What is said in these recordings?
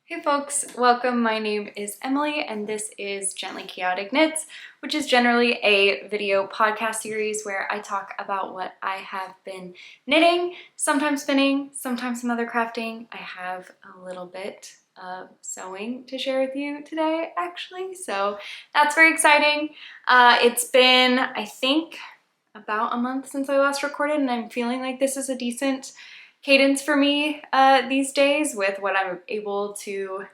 Hey folks, welcome. My name is Emily and this is Gently Chaotic Knits, which is generally a video podcast series where I talk about what I have been knitting, sometimes spinning, sometimes some other crafting. I have a little bit of sewing to share with you today actually, so that's very exciting. It's been, I think, about a month since I last recorded and I'm feeling like this is a decent cadence for me these days with what I'm able to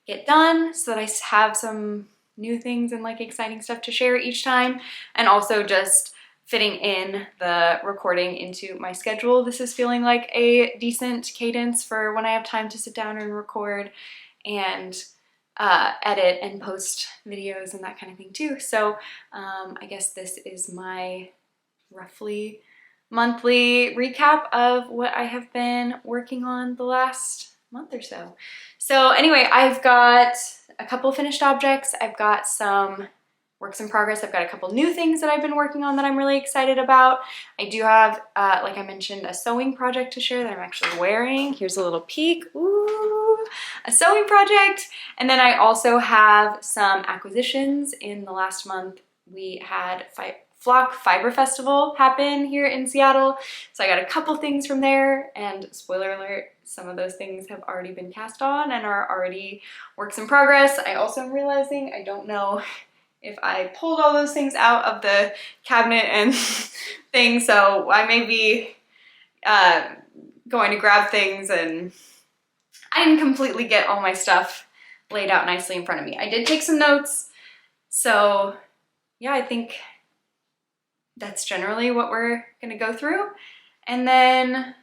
get done so that I have some new things and like exciting stuff to share each time, and also just fitting in the recording into my schedule. This is feeling like a decent cadence for when I have time to sit down and record and edit and post videos and that kind of thing too. So I guess this is my roughly monthly recap of what I have been working on the last month or so. So anyway, I've got a couple finished objects, I've got some works in progress, I've got a couple new things that I've been working on that I'm really excited about. I do have, like I mentioned, a sewing project to share that I'm actually wearing. Here's a little peek. Ooh, a sewing project. And then I also have some acquisitions. In the last month, we had Flock Fiber Festival happen here in Seattle. So I got a couple things from there, and spoiler alert, some of those things have already been cast on and are already works in progress. I also am realizing I don't know if I pulled all those things out of the cabinet and thing, so I may be going to grab things, and I didn't completely get all my stuff laid out nicely in front of me. I did take some notes, so yeah, I think that's generally what we're gonna go through. And then,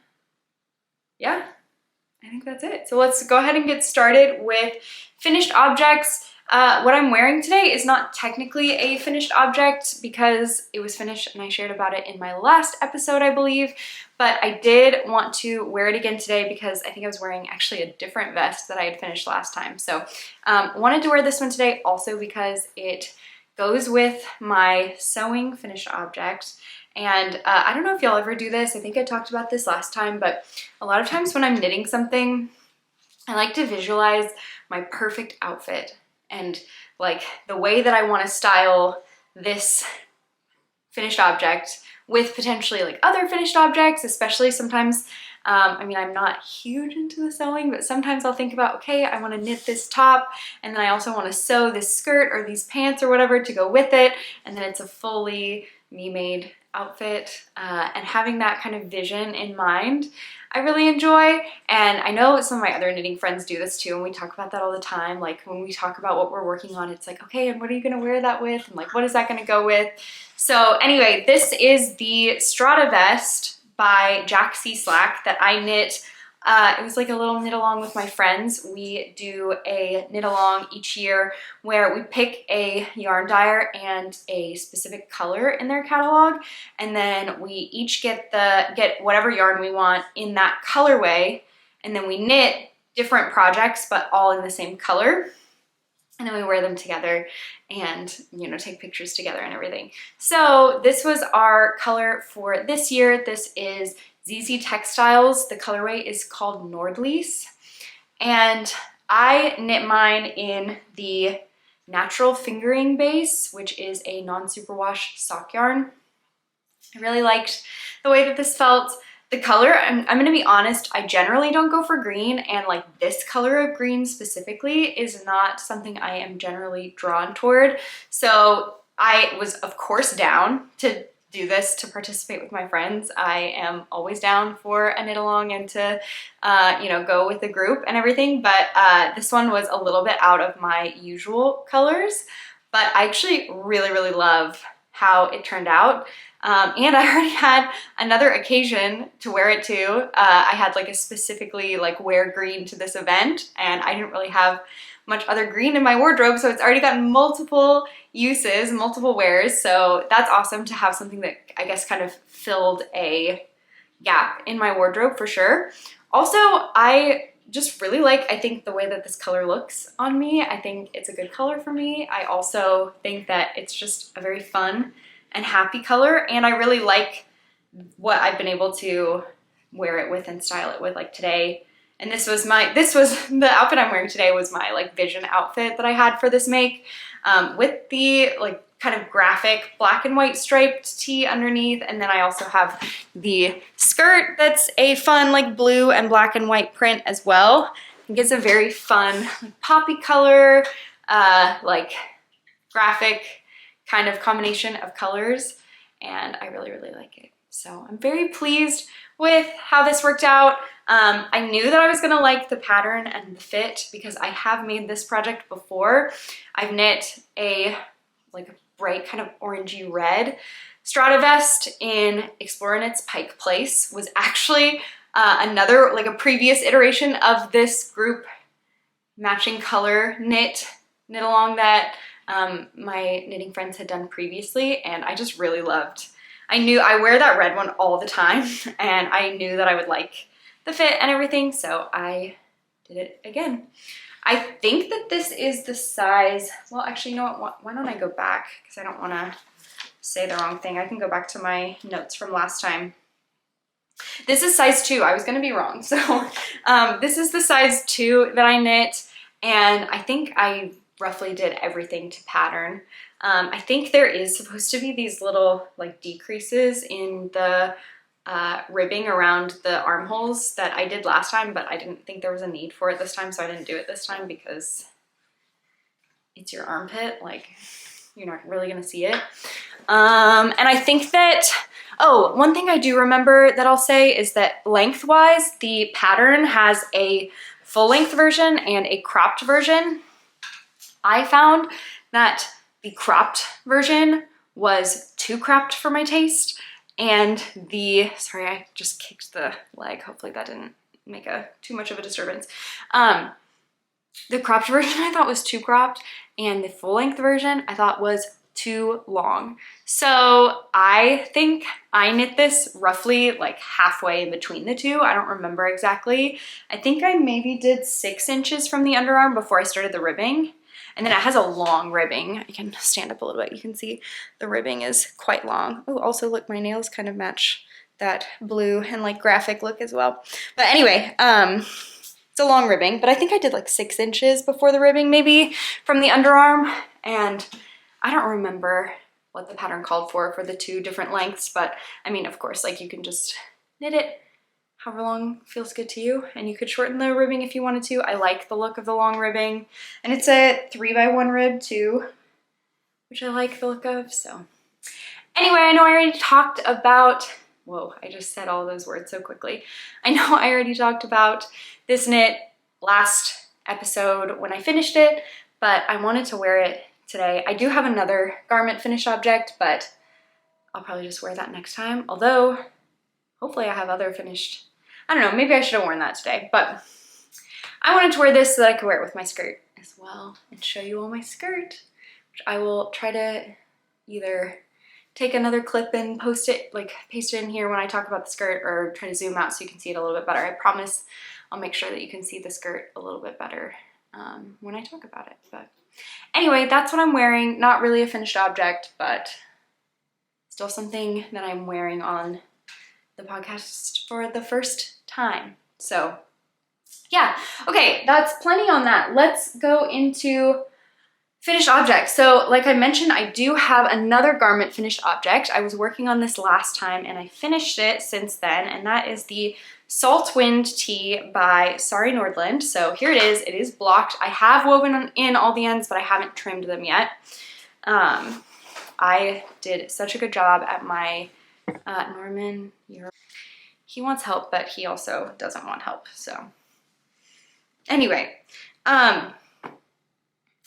yeah, I think that's it. So let's go ahead and get started with finished objects. What I'm wearing today is not technically a finished object because it was finished and I shared about it in my last episode, I believe, but I did want to wear it again today because I think I was wearing actually a different vest that I had finished last time. So wanted to wear this one today also because it goes with my sewing finished object. And I don't know if y'all ever do this. I think I talked about this last time, but a lot of times when I'm knitting something, I like to visualize my perfect outfit and like the way that I want to style this finished object with potentially like other finished objects, especially sometimes, I mean, I'm not huge into the sewing, but sometimes I'll think about, okay, I want to knit this top and then I also want to sew this skirt or these pants or whatever to go with it. And then it's a fully me-made outfit, and having that kind of vision in mind, I really enjoy. And I know some of my other knitting friends do this too, and we talk about that all the time. Like when we talk about what we're working on, it's like, okay, and what are you gonna wear that with? And like, what is that gonna go with? So anyway, this is the Strata vest by Jack C. Slack that I knit. It was like a little knit along with my friends. We do a knit along each year where we pick a yarn dyer and a specific color in their catalog, and then we each get whatever yarn we want in that colorway, and then we knit different projects but all in the same color, and then we wear them together and, you know, take pictures together and everything. So this was our color for this year. This is ZZ Textiles. The colorway is called Nordlund, and I knit mine in the Natural Fingering base, which is a non-superwash sock yarn. I really liked the way that this felt. The color, I'm gonna be honest, I generally don't go for green, and like this color of green specifically is not something I am generally drawn toward. So I was of course down to do this to participate with my friends. I am always down for a knit along and to, you know, go with the group and everything. But this one was a little bit out of my usual colors, but I actually really, really love how it turned out. And I already had another occasion to wear it to. I had like a specifically like wear green to this event, and I didn't really have much other green in my wardrobe, so it's already gotten multiple uses, multiple wears. So that's awesome to have something that I guess kind of filled a gap in my wardrobe for sure. Also, I just really like, I think, the way that this color looks on me. I think it's a good color for me. I also think that it's just a very fun and happy color, and I really like what I've been able to wear it with and style it with. Like today And this was the outfit I'm wearing today was my like vision outfit that I had for this make, with the like kind of graphic black and white striped tee underneath. And then I also have the skirt that's a fun like blue and black and white print as well. I think it's a very fun like, poppy color, like graphic kind of combination of colors. And I really, really like it. So I'm very pleased with how this worked out. I knew that I was gonna like the pattern and the fit because I have made this project before. I've knit a like bright kind of orangey red strata vest in Explore Knits Pike Place. Was actually another like a previous iteration of this group matching color knit along that my knitting friends had done previously, and I just really loved. I knew I wear that red one all the time, and I knew that I would like the fit and everything, so I did it again. I think that this is the size, well actually you know what, why don't I go back, because I don't want to say the wrong thing. I can go back to my notes from last time. This is size 2, I was going to be wrong. So this is the size 2 that I knit, and I think I roughly did everything to pattern. I think there is supposed to be these little like decreases in the ribbing around the armholes that I did last time, but I didn't think there was a need for it this time, so I didn't do it this time because it's your armpit, like you're not really gonna see it. And I think that, oh, one thing I do remember that I'll say is that lengthwise, the pattern has a full length version and a cropped version. I found that the cropped version was too cropped for my taste, and the, sorry, I just kicked the leg. Hopefully that didn't make too much of a disturbance. The cropped version I thought was too cropped, and the full length version I thought was too long. So I think I knit this roughly like halfway in between the two. I don't remember exactly. I think I maybe did 6 inches from the underarm before I started the ribbing. And then it has a long ribbing. I can stand up a little bit. You can see the ribbing is quite long. Oh, also look, my nails kind of match that blue and like graphic look as well. But anyway, it's a long ribbing, but I think I did like 6 inches before the ribbing maybe from the underarm. And I don't remember what the pattern called for the 2 different lengths, but I mean, of course, like you can just knit it however long feels good to you, and you could shorten the ribbing if you wanted to. I like the look of the long ribbing, and it's a 3x1 rib too, which I like the look of. So anyway, I know I already talked about, whoa, I just said all those words so quickly. I know I already talked about this knit last episode when I finished it, but I wanted to wear it today. I do have another garment finished object, but I'll probably just wear that next time. Although, hopefully I have other finished, I don't know, maybe I should have worn that today, but I wanted to wear this so that I could wear it with my skirt as well and show you all my skirt, which I will try to either take another clip and post it, like paste it in here when I talk about the skirt, or try to zoom out so you can see it a little bit better. I promise I'll make sure that you can see the skirt a little bit better when I talk about it. But anyway, that's what I'm wearing. Not really a finished object, but still something that I'm wearing on the podcast for the first time. So yeah, okay, that's plenty on that. Let's go into finished objects. So like I mentioned, I do have another garment finished object. I was working on this last time and I finished it since then, and that is the Saltwind tee by Sari Nordlund. So here it is blocked. I have woven in all the ends, but I haven't trimmed them yet. I did such a good job at my Norman, he wants help, but he also doesn't want help. So anyway, I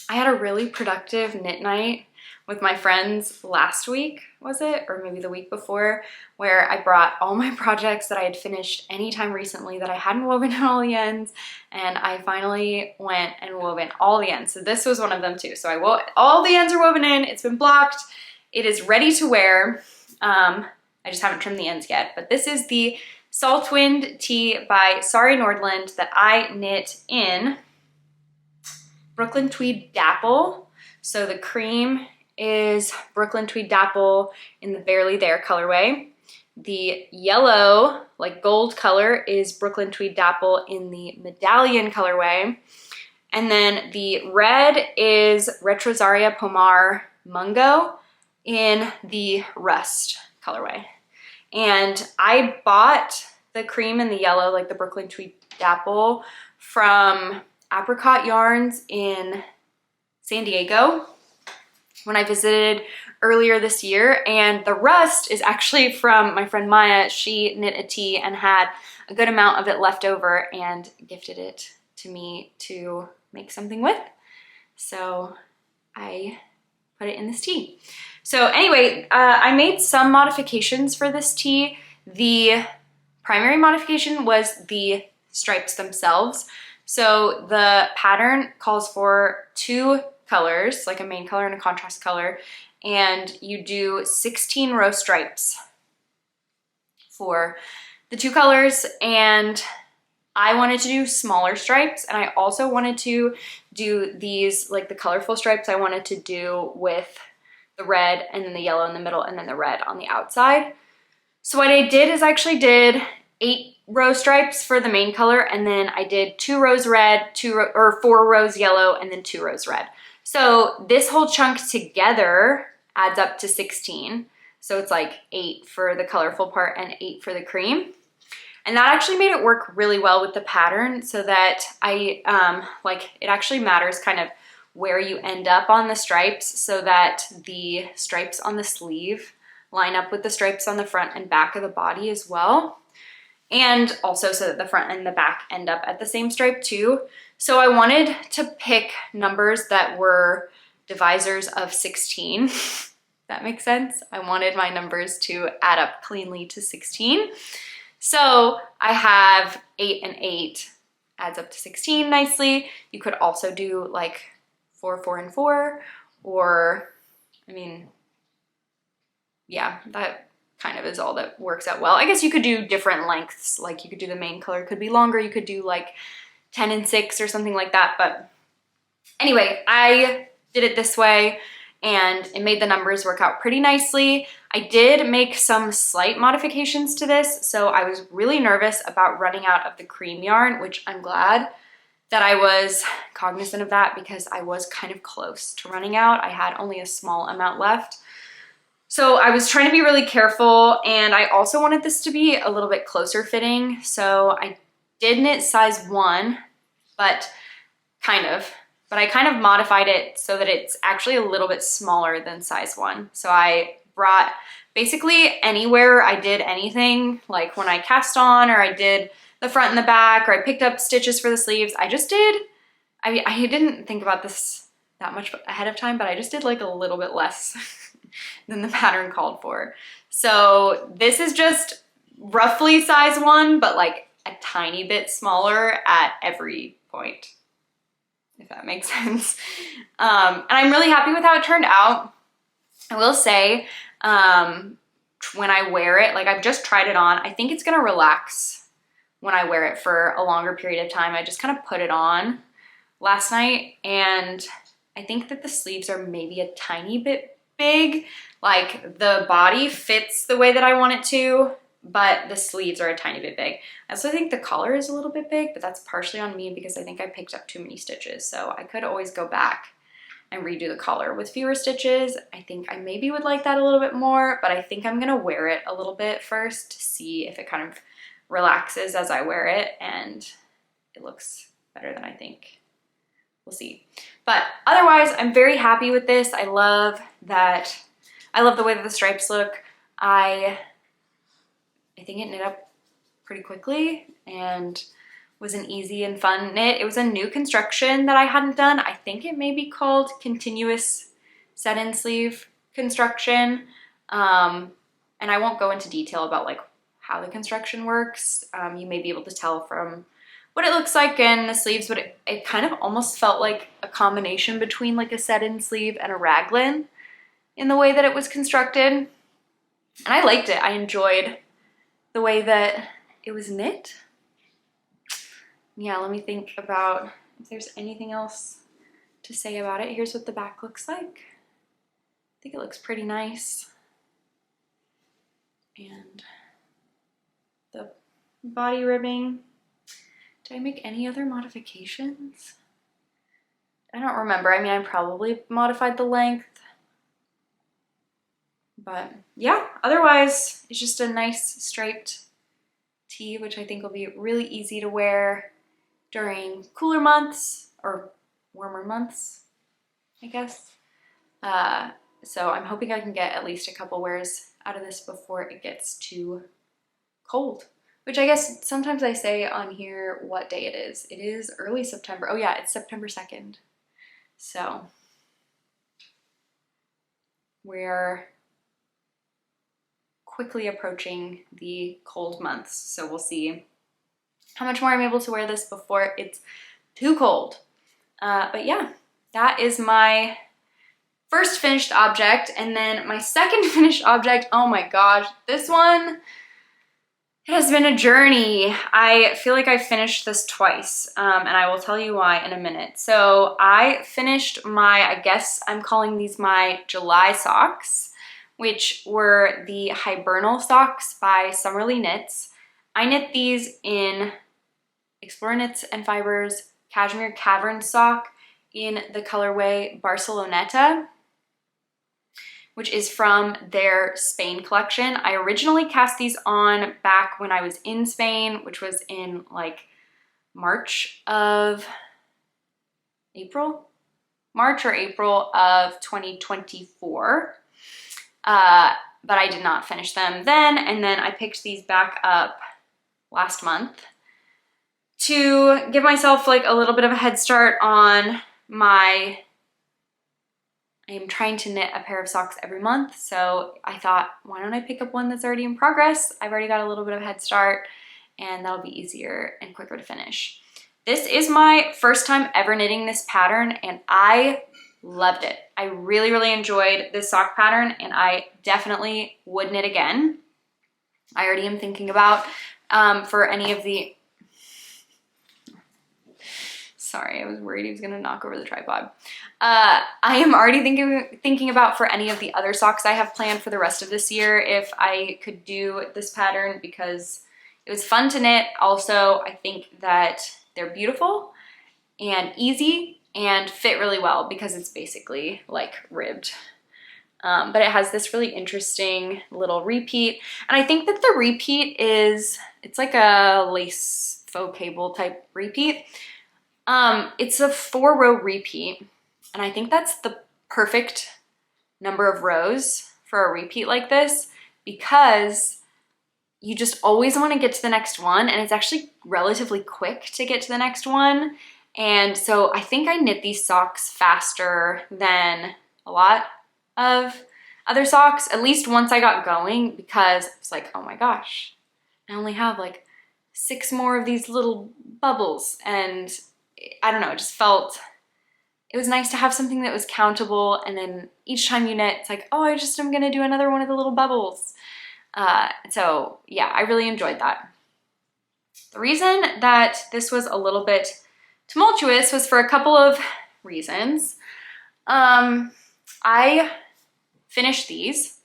had a really productive knit night with my friends last week, was it? Or maybe the week before, where I brought all my projects that I had finished anytime recently that I hadn't woven in all the ends, and I finally went and woven all the ends. So this was one of them too. So all the ends are woven in, it's been blocked, it is ready to wear. I just haven't trimmed the ends yet, but this is the Saltwind tee by Sari Nordlund that I knit in Brooklyn Tweed Dapple. So the cream is Brooklyn Tweed Dapple in the Barely There colorway. The yellow, like gold color, is Brooklyn Tweed Dapple in the Medallion colorway. And then the red is Retrosaria Pomar Mungo in the Rust colorway. And I bought the cream and the yellow, like the Brooklyn Tweed Dapple, from Apricot Yarns in San Diego when I visited earlier this year. And the Rust is actually from my friend Maya. She knit a tee and had a good amount of it left over and gifted it to me to make something with. So I put it in this tee. So anyway, I made some modifications for this tee. The primary modification was the stripes themselves. So the pattern calls for 2 colors, like a main color and a contrast color, and you do 16 row stripes for the 2 colors. And I wanted to do smaller stripes, and I also wanted to do these, like the colorful stripes I wanted to do with the red and then the yellow in the middle and then the red on the outside. So what I did is I actually did 8 row stripes for the main color, and then I did 2 rows red, 4 rows yellow, and then 2 rows red. So this whole chunk together adds up to 16. So it's like 8 for the colorful part and 8 for the cream. And that actually made it work really well with the pattern, so that it actually matters kind of where you end up on the stripes, so that the stripes on the sleeve line up with the stripes on the front and back of the body as well. And also so that the front and the back end up at the same stripe too. So I wanted to pick numbers that were divisors of 16. That makes sense? I wanted my numbers to add up cleanly to 16. So I have 8 and 8 adds up to 16 nicely. You could also do like 4, 4, and 4, or, I mean, yeah, that kind of is all that works out well. I guess you could do different lengths, like you could do the main color could be longer, you could do like 10 and 6 or something like that. But anyway, I did it this way and it made the numbers work out pretty nicely. I did make some slight modifications to this, so I was really nervous about running out of the cream yarn, which I'm glad that I was cognizant of that, because I was kind of close to running out. I had only a small amount left. So I was trying to be really careful, and I also wanted this to be a little bit closer fitting. So I did knit size 1, but I kind of modified it so that it's actually a little bit smaller than size 1. So I brought basically anywhere I did anything, like when I cast on, or I did the front and the back, or I picked up stitches for the sleeves. I didn't think about this that much ahead of time, but I just did like a little bit less than the pattern called for. So this is just roughly size 1, but like a tiny bit smaller at every point, if that makes sense. And I'm really happy with how it turned out. I will say, when I wear it, like I've just tried it on, I think it's gonna relax when I wear it for a longer period of time. I just kind of put it on last night, and I think that the sleeves are maybe a tiny bit big. Like the body fits the way that I want it to, but the sleeves are a tiny bit big. I also think the collar is a little bit big, but that's partially on me because I think I picked up too many stitches. So I could always go back and redo the collar with fewer stitches. I think I maybe would like that a little bit more, but I think I'm gonna wear it a little bit first to see if it kind of relaxes as I wear it and it looks better than I think. We'll see. But otherwise, I'm very happy with this. I love the way that the stripes look. I think it knit up pretty quickly and was an easy and fun knit. It was a new construction that I hadn't done. I think it may be called continuous set-in sleeve construction. And I won't go into detail about like how the construction works. You may be able to tell from what it looks like in the sleeves, but it kind of almost felt like a combination between like a set-in sleeve and a raglan in the way that it was constructed. And I liked it. I enjoyed the way that it was knit. Yeah, let me think about if there's anything else to say about it. Here's what the back looks like. I think it looks pretty nice. And body ribbing. Did I make any other modifications? I don't remember. I mean, I probably modified the length. But yeah, otherwise it's just a nice striped tee, which I think will be really easy to wear during cooler months or warmer months, I guess. So I'm hoping I can get at least a couple wears out of this before it gets too cold, which I guess sometimes I say on here what day it is. It is early September. Oh yeah, it's September 2nd. So we're quickly approaching the cold months. So we'll see how much more I'm able to wear this before it's too cold. But yeah, that is my first finished object. And then my second finished object, oh my gosh, this one, it has been a journey. I feel like I finished this twice, and I will tell you why in a minute. So I finished my, I guess I'm calling these my July socks, which were the Hibernal socks by Summerly Knits. I knit these in Explore Knits and Fibers Cashmere Caverns sock in the colorway Barcelonetta, which is from their Spain collection. I originally cast these on back when I was in Spain, which was in like March or April of 2024. But I did not finish them then. And then I picked these back up last month to give myself like a little bit of a head start on my, I am trying to knit a pair of socks every month. So I thought, why don't I pick up one that's already in progress? I've already got a little bit of a head start and that'll be easier and quicker to finish. This is my first time ever knitting this pattern and I loved it. I really, really enjoyed this sock pattern and I definitely would knit again. I already am thinking about for any of the, sorry, I was worried he was gonna knock over the tripod. I am already thinking about for any of the other socks I have planned for the rest of this year if I could do this pattern because it was fun to knit. Also, I think that they're beautiful and easy and fit really well because it's basically like ribbed. But it has this really interesting little repeat. And I think that the repeat is, it's like a lace faux cable type repeat. It's a 4-row repeat. And I think that's the perfect number of rows for a repeat like this because you just always want to get to the next one. And it's actually relatively quick to get to the next one. And so I think I knit these socks faster than a lot of other socks, at least once I got going, because I was like, oh my gosh, I only have like 6 more of these little bubbles. And I don't know, it just felt, it was nice to have something that was countable. And then each time you knit, it's like, oh, I just am gonna do another one of the little bubbles. So yeah, I really enjoyed that. The reason that this was a little bit tumultuous was for a couple of reasons. I finished these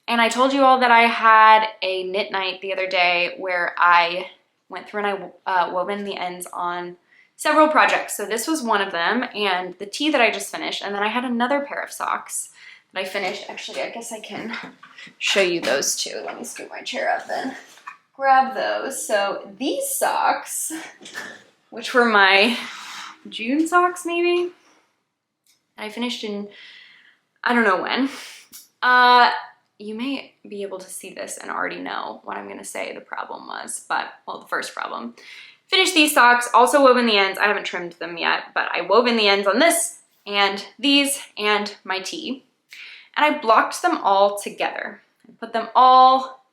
and I told you all that I had a knit night the other day where I went through and I woven the ends on several projects. So this was one of them and the tee that I just finished. And then I had another pair of socks that I finished. Actually, I guess I can show you those too. Let me scoot my chair up and grab those. So these socks, which were my June socks maybe. I finished in, I don't know when. You may be able to see this and already know what I'm gonna say the problem was, but, well, the first problem. Finished these socks, also woven the ends. I haven't trimmed them yet, but I woven the ends on this and these and my tee. And I blocked them all together. I put them all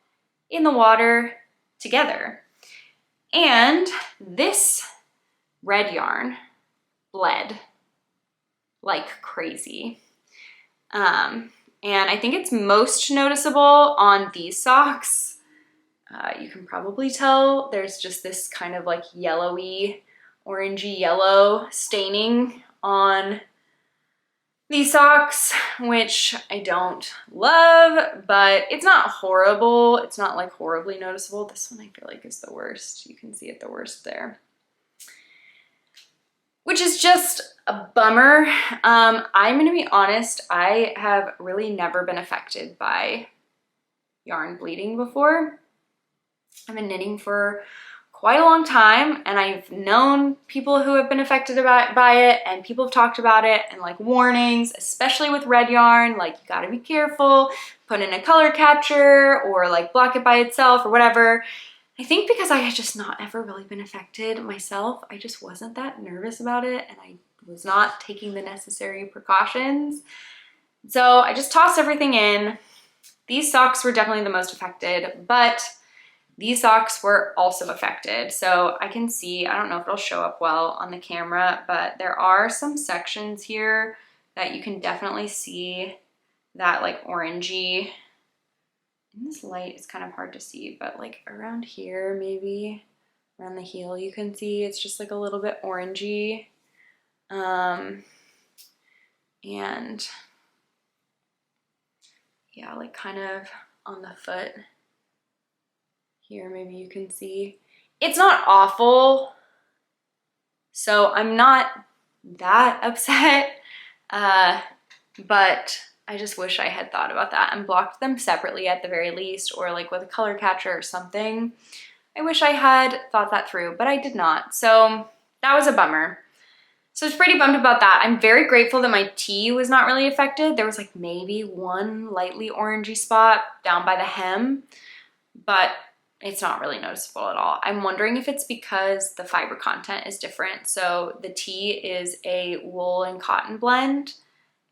in the water together. And this red yarn bled like crazy. And I think it's most noticeable on these socks. You can probably tell there's just this kind of like yellowy, orangey yellow staining on these socks, which I don't love, but it's not horrible. It's not like horribly noticeable. This one I feel like is the worst. You can see it the worst there, which is just a bummer. I'm gonna be honest, I have really never been affected by yarn bleeding before. I've been knitting for quite a long time, and I've known people who have been affected by it, and people have talked about it and like warnings, especially with red yarn, like you gotta be careful, put in a color catcher or like block it by itself or whatever. I think because I had just not ever really been affected myself, I just wasn't that nervous about it, and I was not taking the necessary precautions. So I just tossed everything in. These socks were definitely the most affected, but these socks were also affected. So I can see, I don't know if it'll show up well on the camera, but there are some sections here that you can definitely see that like orangey. In this light, it's kind of hard to see, but like around here, maybe around the heel, you can see it's just like a little bit orangey. And yeah, like kind of on the foot. Here, maybe you can see. It's not awful, so I'm not that upset, but I just wish I had thought about that and blocked them separately at the very least, or like with a color catcher or something. I wish I had thought that through, but I did not, so that was a bummer. So I was pretty bummed about that. I'm very grateful that my tee was not really affected. There was like maybe one lightly orangey spot down by the hem, but it's not really noticeable at all. I'm wondering if it's because the fiber content is different. So the tee is a wool and cotton blend,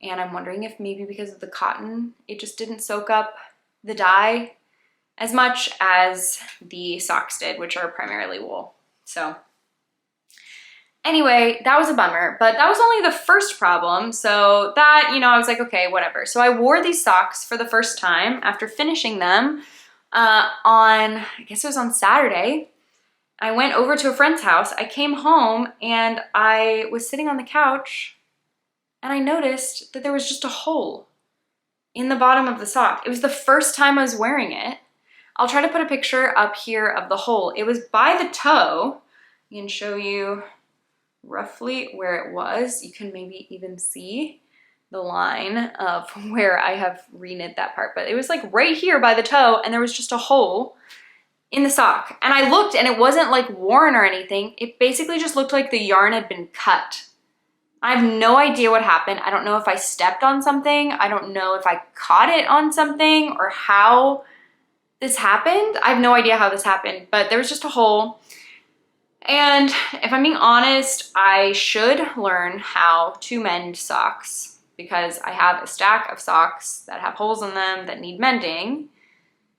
and I'm wondering if maybe because of the cotton, it just didn't soak up the dye as much as the socks did, which are primarily wool. So anyway, that was a bummer, but that was only the first problem. So that, you know, I was like, okay, whatever. So I wore these socks for the first time after finishing them on, I guess it was on Saturday. I went over to a friend's house. I came home and I was sitting on the couch and I noticed that there was just a hole in the bottom of the sock. It was the first time I was wearing it. I'll try to put a picture up here of the hole. It was by the toe. I can show you roughly where it was. You can maybe even see the line of where I have reknit that part, but it was like right here by the toe, and there was just a hole in the sock. And I looked and it wasn't like worn or anything. It basically just looked like the yarn had been cut. I have no idea what happened. I don't know if I stepped on something. I don't know if I caught it on something or how this happened. I have no idea how this happened, but there was just a hole. And if I'm being honest, I should learn how to mend socks, because I have a stack of socks that have holes in them that need mending.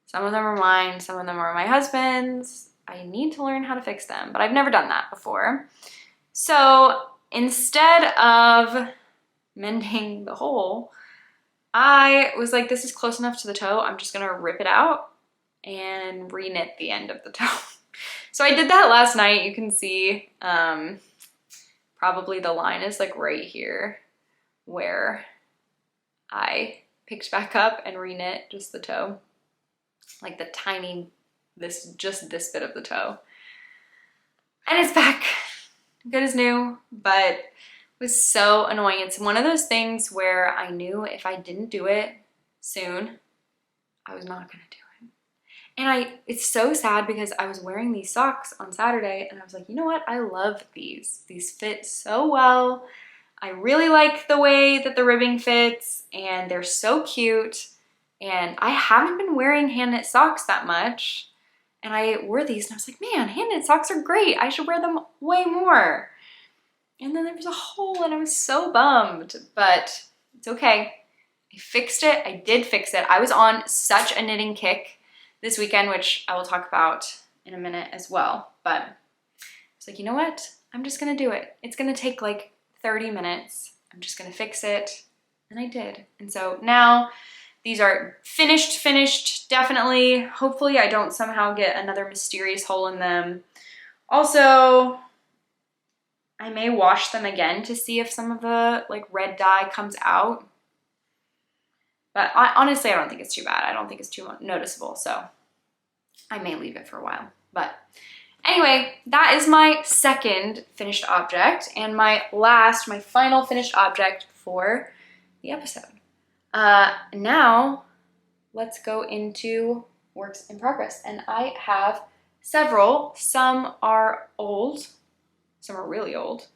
Some of them are mine, some of them are my husband's. I need to learn how to fix them, but I've never done that before. So instead of mending the hole, I was like, this is close enough to the toe, I'm just gonna rip it out and reknit the end of the toe. So I did that last night. You can see probably the line is like right here where I picked back up and reknit just the toe, like the tiny, just this bit of the toe. And it's back, good as new, but it was so annoying. It's one of those things where I knew if I didn't do it soon, I was not gonna do it. And it's so sad because I was wearing these socks on Saturday and I was like, you know what? I love these. These fit so well. I really like the way that the ribbing fits and they're so cute. And I haven't been wearing hand knit socks that much. And I wore these and I was like, man, hand knit socks are great. I should wear them way more. And then there was a hole and I was so bummed, but it's okay. I fixed it. I did fix it. I was on such a knitting kick this weekend, which I will talk about in a minute as well. But it's like, you know what? I'm just gonna do it. It's gonna take like 30 minutes. I'm just gonna fix it. And I did. And so now these are finished, definitely. Hopefully I don't somehow get another mysterious hole in them. Also, I may wash them again to see if some of the like red dye comes out. But honestly, I don't think it's too bad. I don't think it's too noticeable, so I may leave it for a while. But anyway, that is my second finished object and my final finished object for the episode. Now let's go into works in progress. And I have several. Some are old, some are really old,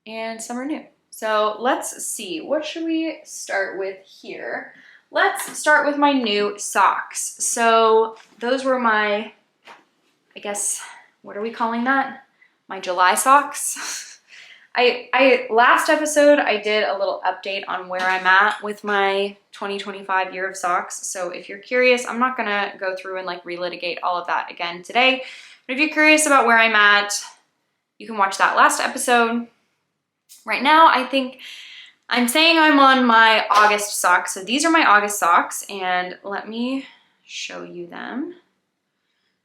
and some are new. So let's see, what should we start with here? Let's start with my new socks. So those were my, I guess, what are we calling that? My July socks. Last episode, I did a little update on where I'm at with my 2025 year of socks. So if you're curious, I'm not gonna go through and like relitigate all of that again today. But if you're curious about where I'm at, you can watch that last episode. Right now, I think I'm saying I'm on my August socks. So these are my August socks, and let me show you them.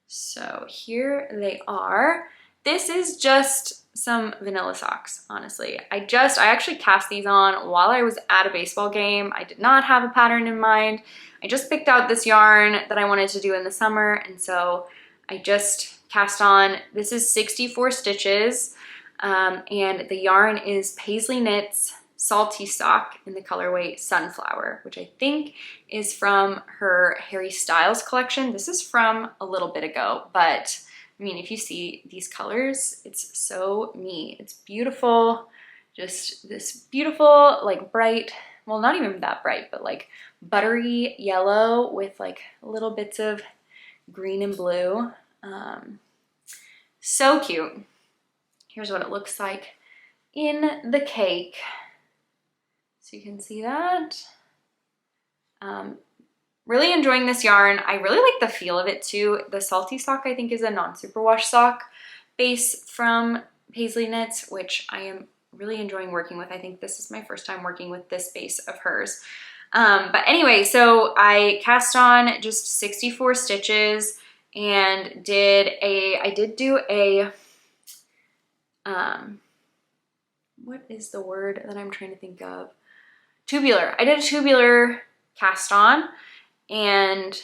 So here they are. This is just some vanilla socks, honestly. I actually cast these on while I was at a baseball game. I did not have a pattern in mind. I just picked out this yarn that I wanted to do in the summer, and so I just cast on. This is 64 stitches, and the yarn is Pasley Knits Salty Sock in the colorway Sunflower, which I think is from her Harry Styles collection. This is from a little bit ago, but I mean, if you see these colors, it's so me. It's beautiful, just this beautiful, like bright, well, not even that bright, but like buttery yellow with like little bits of green and blue. So cute. Here's what it looks like in the cake. So you can see that. Really enjoying this yarn. I really like the feel of it too. The Salty Sock I think is a non-superwash sock base from Pasley Knits, which I am really enjoying working with. I think this is my first time working with this base of hers. But anyway, so I cast on just 64 stitches and I did do a, what is the word that I'm trying to think of? Tubular. I did a tubular cast on and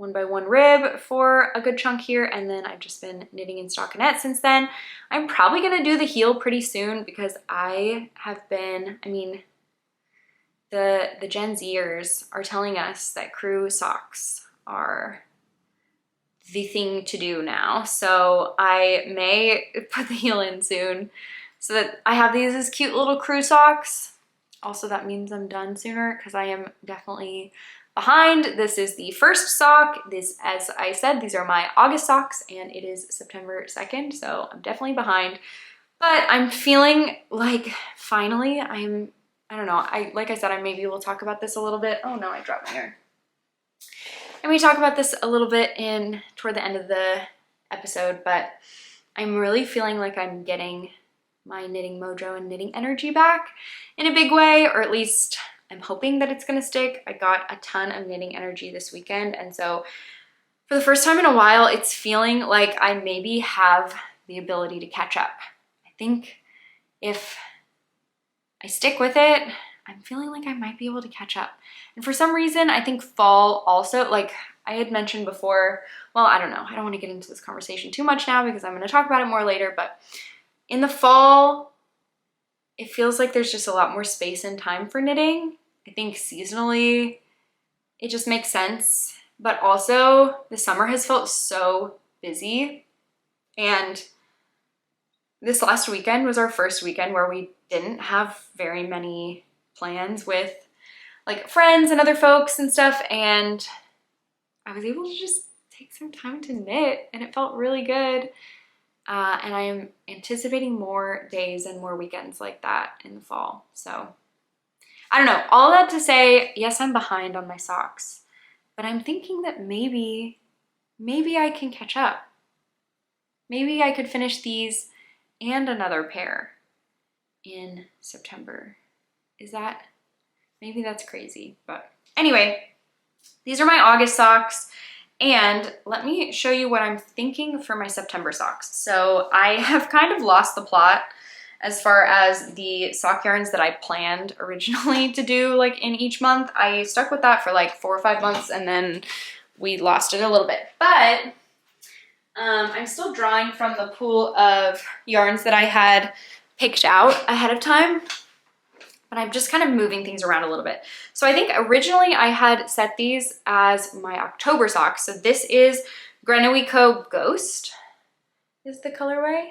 1x1 rib for a good chunk here, and then I've just been knitting in stockinette since then. I'm probably gonna do the heel pretty soon because I have been, I mean, the Gen Zers are telling us that crew socks are the thing to do now. So I may put the heel in soon so that I have these as cute little crew socks. Also, that means I'm done sooner because I am definitely behind. This is the first sock. This, as I said, these are my August socks and it is September 2nd, so I'm definitely behind. But I'm feeling like finally I don't know, like I said, maybe we'll talk about this a little bit. Oh no, I dropped my yarn. And we talk about this a little bit toward the end of the episode, but I'm really feeling like I'm getting my knitting mojo and knitting energy back in a big way, or at least I'm hoping that it's gonna stick. I got a ton of knitting energy this weekend, and so for the first time in a while, it's feeling like I maybe have the ability to catch up. I think if I stick with it, I'm feeling like I might be able to catch up. And for some reason, I think fall also, like I had mentioned before, well, I don't know, I don't want to get into this conversation too much now because I'm going to talk about it more later, but in the fall, it feels like there's just a lot more space and time for knitting. I think seasonally, it just makes sense. But also, the summer has felt so busy. And this last weekend was our first weekend where we didn't have very many plans with like friends and other folks and stuff. And I was able to just take some time to knit and it felt really good. And I'm anticipating more days and more weekends like that in the fall. So I don't know, all that to say, yes, I'm behind on my socks, but I'm thinking that maybe I can catch up. Maybe I could finish these and another pair in September. Maybe that's crazy, but anyway, these are my August socks. And let me show you what I'm thinking for my September socks. So I have kind of lost the plot as far as the sock yarns that I planned originally to do like in each month. I stuck with that for like 4 or 5 months and then we lost it a little bit. But I'm still drawing from the pool of yarns that I had picked out ahead of time, but I'm just kind of moving things around a little bit. So I think originally I had set these as my October socks. So this is Grenoico Ghost is the colorway.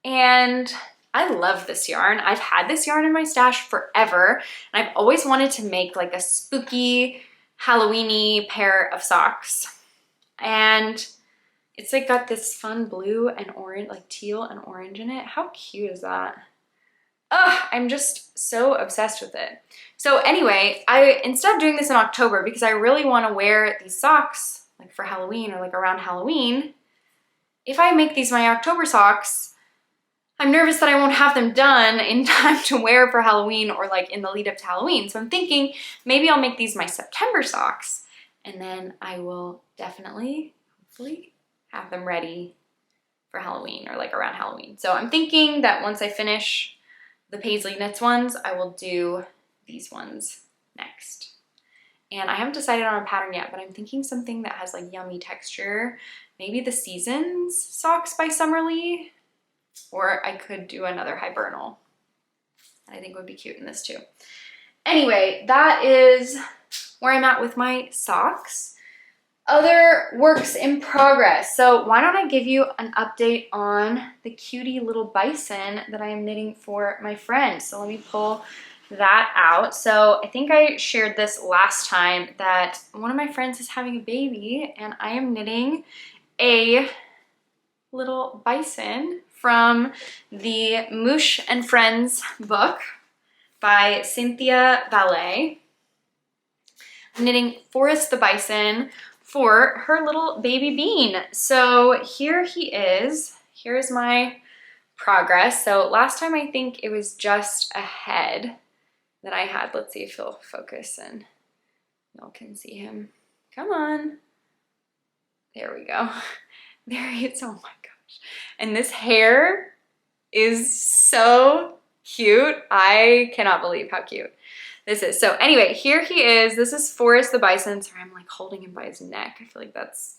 And I love this yarn. I've had this yarn in my stash forever, and I've always wanted to make like a spooky, Halloween-y pair of socks. And it's like got this fun blue and orange, like teal and orange in it. How cute is that? Ugh, I'm just so obsessed with it. So anyway, instead of doing this in October, because I really want to wear these socks like for Halloween or like around Halloween, if I make these my October socks, I'm nervous that I won't have them done in time to wear for Halloween or like in the lead up to Halloween. So I'm thinking maybe I'll make these my September socks and then I will definitely, hopefully, have them ready for Halloween or like around Halloween. So I'm thinking that once I finish the Pasley Knits ones, I will do these ones next. And I haven't decided on a pattern yet, but I'm thinking something that has like yummy texture. Maybe the Seasons socks by Summerlee. Or I could do another Hibernal. I think would be cute in this too. Anyway, that is where I'm at with my socks. Other works in progress. So why don't I give you an update on the cutie little bison that I am knitting for my friend. So let me pull that out. So I think I shared this last time that one of my friends is having a baby and I am knitting a little bison from the Moosh and Friends book by Cynthia Vallet. I'm knitting Forrest the bison for her little baby bean. So here he is. Here's my progress. So last time I think it was just a head that I had. Let's see if he'll focus and y'all can see him. Come on. There we go. There he is. Oh my gosh. And this hair is so cute. I cannot believe how cute this is. So anyway, here he is. This is Forrest the bison. Sorry, I'm like holding him by his neck. I feel like that's,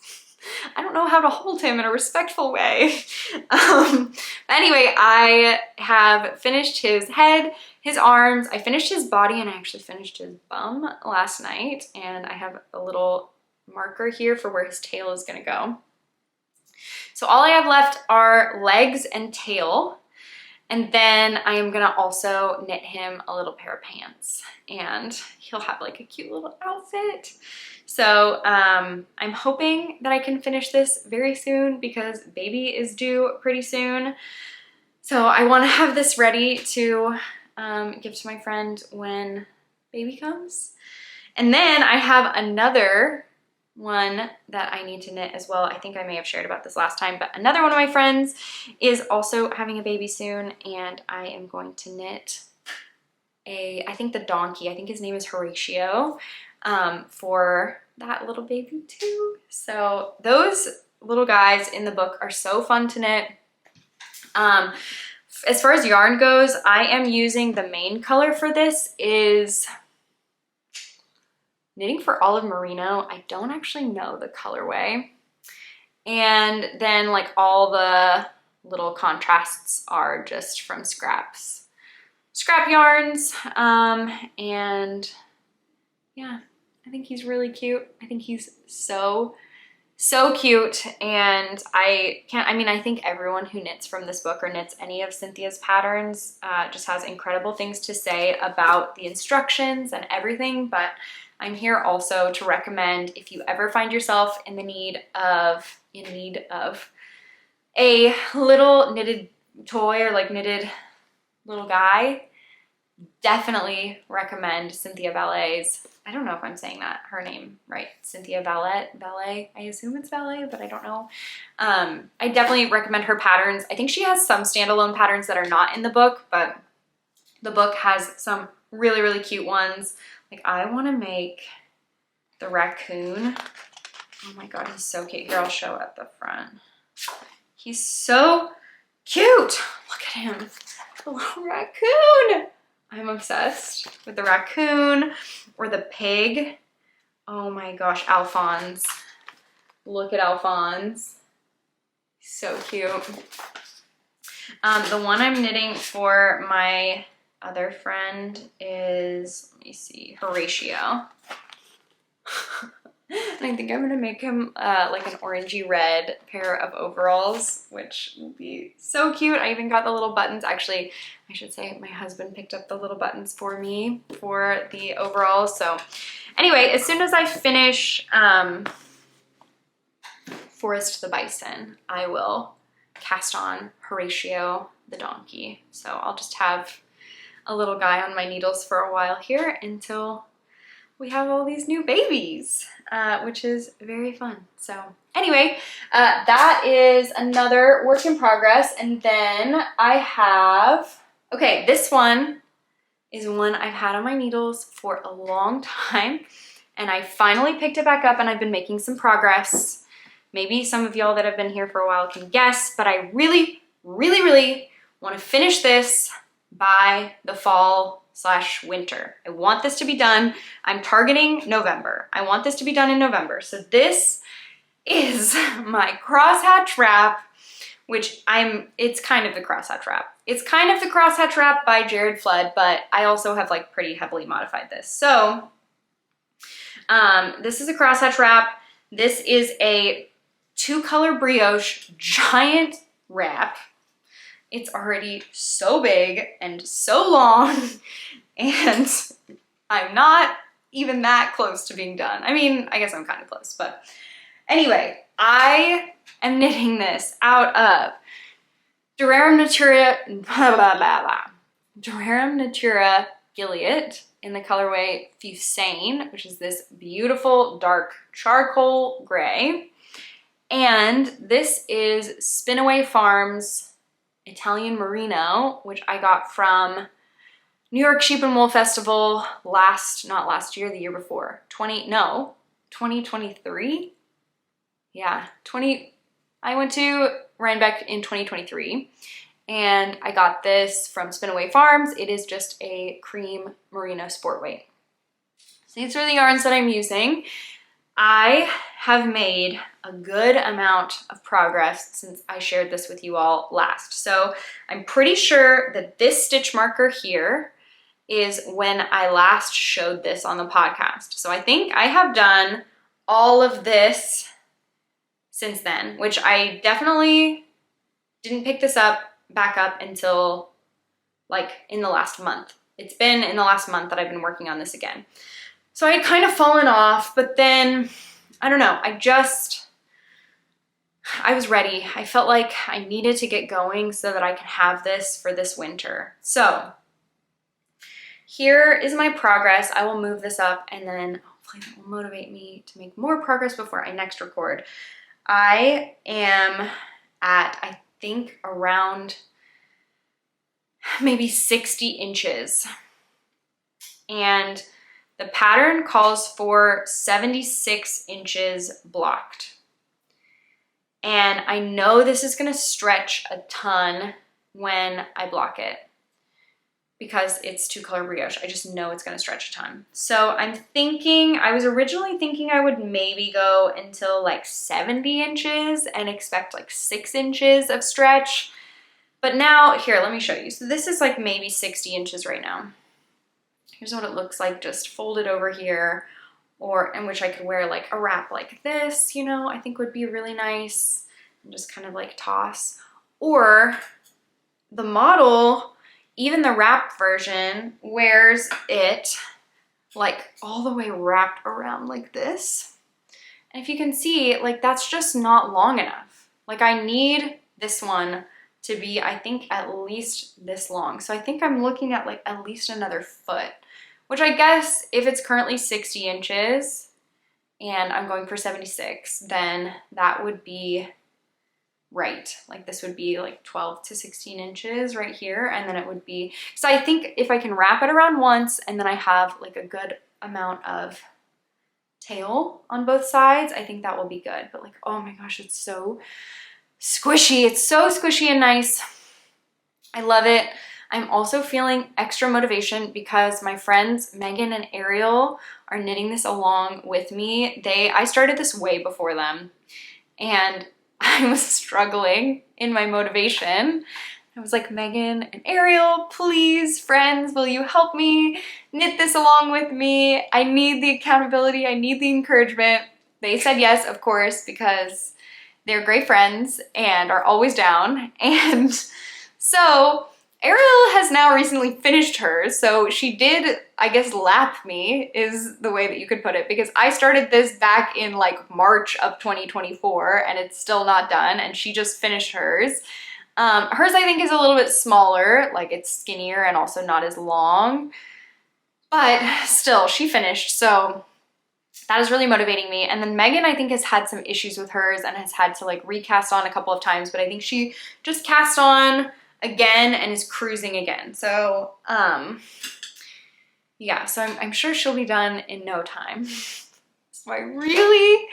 I don't know how to hold him in a respectful way. Anyway, I have finished his head, his arms. I finished his body and I actually finished his bum last night. And I have a little marker here for where his tail is gonna go. So all I have left are legs and tail. And then I am gonna also knit him a little pair of pants and he'll have like a cute little outfit. So I'm hoping that I can finish this very soon because baby is due pretty soon. So I wanna have this ready to give to my friend when baby comes. And then I have another one that I need to knit as well. I think I may have shared about this last time, but another one of my friends is also having a baby soon and I am going to knit I think the donkey, I think his name is Horatio, for that little baby too. So those little guys in the book are so fun to knit. As far as yarn goes, I am using the main color for this is Knitting for Olive Merino. I don't actually know the colorway. And then like all the little contrasts are just from scrap yarns. And yeah, I think he's really cute. I think he's so cute. And I think everyone who knits from this book or knits any of Cynthia's patterns just has incredible things to say about the instructions and everything. But I'm here also to recommend if you ever find yourself in need of a little knitted toy or like knitted little guy, definitely recommend Cynthia Vallet's, I don't know if I'm saying that, her name right, Cynthia Vallet, I assume it's Vallet, but I don't know. I definitely recommend her patterns. I think she has some standalone patterns that are not in the book, but the book has some really cute ones. Like I want to make the raccoon Oh my God, he's so cute. Here, I'll show at the front. He's so cute. Look at him, the little raccoon. I'm obsessed with the raccoon or the pig. Oh my gosh, Alphonse. Look at Alphonse. So cute. The one I'm knitting for my other friend is, let me see, Horatio. And I think I'm gonna make him like an orangey red pair of overalls, which will be so cute. I even got the little buttons. Actually, I should say my husband picked up the little buttons for me for the overalls. So anyway, as soon as I finish Forrest the Bison, I will cast on Horatio the donkey. So I'll just have a little guy on my needles for a while here until we have all these new babies, which is very fun. So anyway, that is another work in progress. And then I have, okay, this one is one I've had on my needles for a long time, and I finally picked it back up and I've been making some progress. Maybe some of y'all that have been here for a while can guess, but I really, really, really want to finish this by the fall/winter. I want this to be done. I'm targeting November. I want this to be done in November. So this is my crosshatch wrap, which it's kind of the crosshatch wrap. It's kind of the crosshatch wrap by Jared Flood, but I also have like pretty heavily modified this. So this is a crosshatch wrap. This is a 2-color brioche giant wrap. It's already so big and so long, and I'm not even that close to being done. I mean, I guess I'm kind of close, but anyway, I am knitting this out of Rerum Natura, Rerum Natura Gilliatt in the colorway Fusain, which is this beautiful dark charcoal gray. And this is Spinaway Farms Italian Merino, which I got from New York Sheep and Wool Festival not last year, the year before. 2023? Yeah, I went to Rhinebeck in 2023, and I got this from Spinaway Farms. It is just a cream merino sport weight. So these are the yarns that I'm using. I have made a good amount of progress since I shared this with you all last. So I'm pretty sure that this stitch marker here is when I last showed this on the podcast. So I think I have done all of this since then, which I definitely didn't pick this back up until like in the last month. It's been in the last month that I've been working on this again. So I had kind of fallen off, but then, I don't know, I was ready. I felt like I needed to get going so that I could have this for this winter. So here is my progress. I will move this up and then hopefully that will motivate me to make more progress before I next record. I am at, I think, around maybe 60 inches. And the pattern calls for 76 inches blocked. And I know this is gonna stretch a ton when I block it because it's 2-color brioche. I just know it's gonna stretch a ton. So I was originally thinking I would maybe go until like 70 inches and expect like 6 inches of stretch. But now, here, let me show you. So this is like maybe 60 inches right now. Here's what it looks like just folded over here, in which I could wear like a wrap like this, you know, I think would be really nice, and just kind of like toss. Or the model, even the wrap version, wears it like all the way wrapped around like this. And if you can see, like that's just not long enough. Like I need this one to be, I think, at least this long. So I think I'm looking at like at least another foot, which I guess if it's currently 60 inches and I'm going for 76, then that would be right. Like this would be like 12 to 16 inches right here. And then it would be, so I think if I can wrap it around once and then I have like a good amount of tail on both sides. I think that will be good. But like, oh my gosh, it's so squishy. It's so squishy and nice. I love it. I'm also feeling extra motivation because my friends Megan and Ariel are knitting this along with me. I started this way before them, and I was struggling in my motivation. I was like, Megan and Ariel, please, friends, will you help me knit this along with me? I need the accountability. I need the encouragement. They said yes, of course, because they're great friends and are always down. And so Ariel has now recently finished hers. So she did, I guess, lap me is the way that you could put it, because I started this back in like March of 2024 and it's still not done. And she just finished hers. Hers I think is a little bit smaller, like it's skinnier and also not as long, but still she finished. So that is really motivating me. And then Megan I think has had some issues with hers and has had to like recast on a couple of times, but I think she just cast on again and is cruising again. So yeah, so I'm sure she'll be done in no time. So I really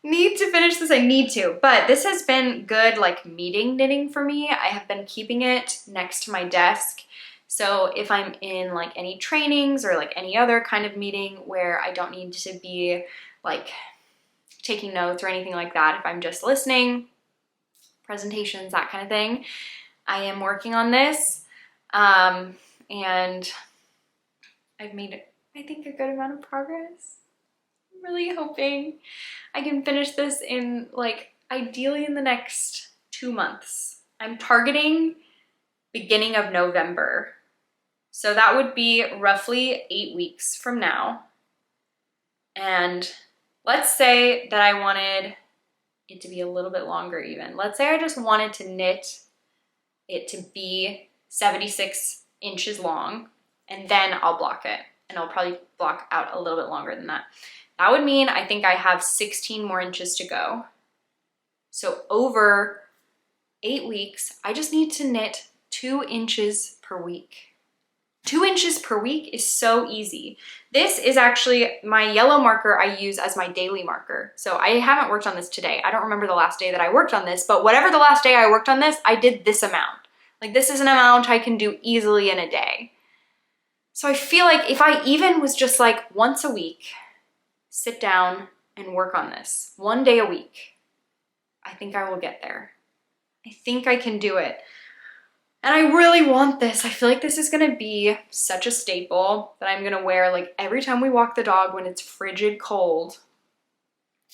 need to finish this. I need to, but this has been good like meeting knitting for me. I have been keeping it next to my desk. So if I'm in like any trainings or like any other kind of meeting where I don't need to be like taking notes or anything like that, if I'm just listening, presentations, that kind of thing, I am working on this. And I've made, I think, a good amount of progress. I'm really hoping I can finish this in like ideally in the next 2 months. I'm targeting beginning of November. So that would be roughly 8 weeks from now. And let's say that I wanted it to be a little bit longer even. Let's say I just wanted to knit it to be 76 inches long, and then I'll block it. And I'll probably block out a little bit longer than that. That would mean I think I have 16 more inches to go. So over 8 weeks, I just need to knit 2 inches per week. 2 inches per week is so easy. This is actually my yellow marker I use as my daily marker. So I haven't worked on this today. I don't remember the last day that I worked on this, but whatever the last day I worked on this, I did this amount. Like this is an amount I can do easily in a day. So I feel like if I even was just like once a week, sit down and work on this 1 day a week, I think I will get there. I think I can do it. And I really want this. I feel like this is gonna be such a staple that I'm gonna wear like every time we walk the dog when it's frigid cold.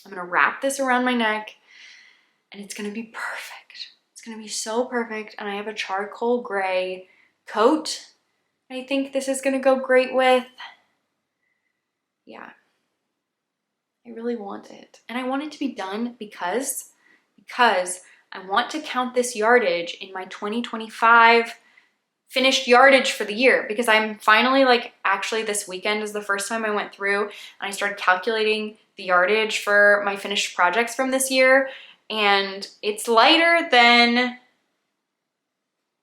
I'm gonna wrap this around my neck and it's gonna be perfect. It's gonna be so perfect. And I have a charcoal gray coat I think this is gonna go great with. Yeah, I really want it. And I want it to be done because I want to count this yardage in my 2025 finished yardage for the year, because I'm finally like, actually this weekend is the first time I went through and I started calculating the yardage for my finished projects from this year. And it's lighter than it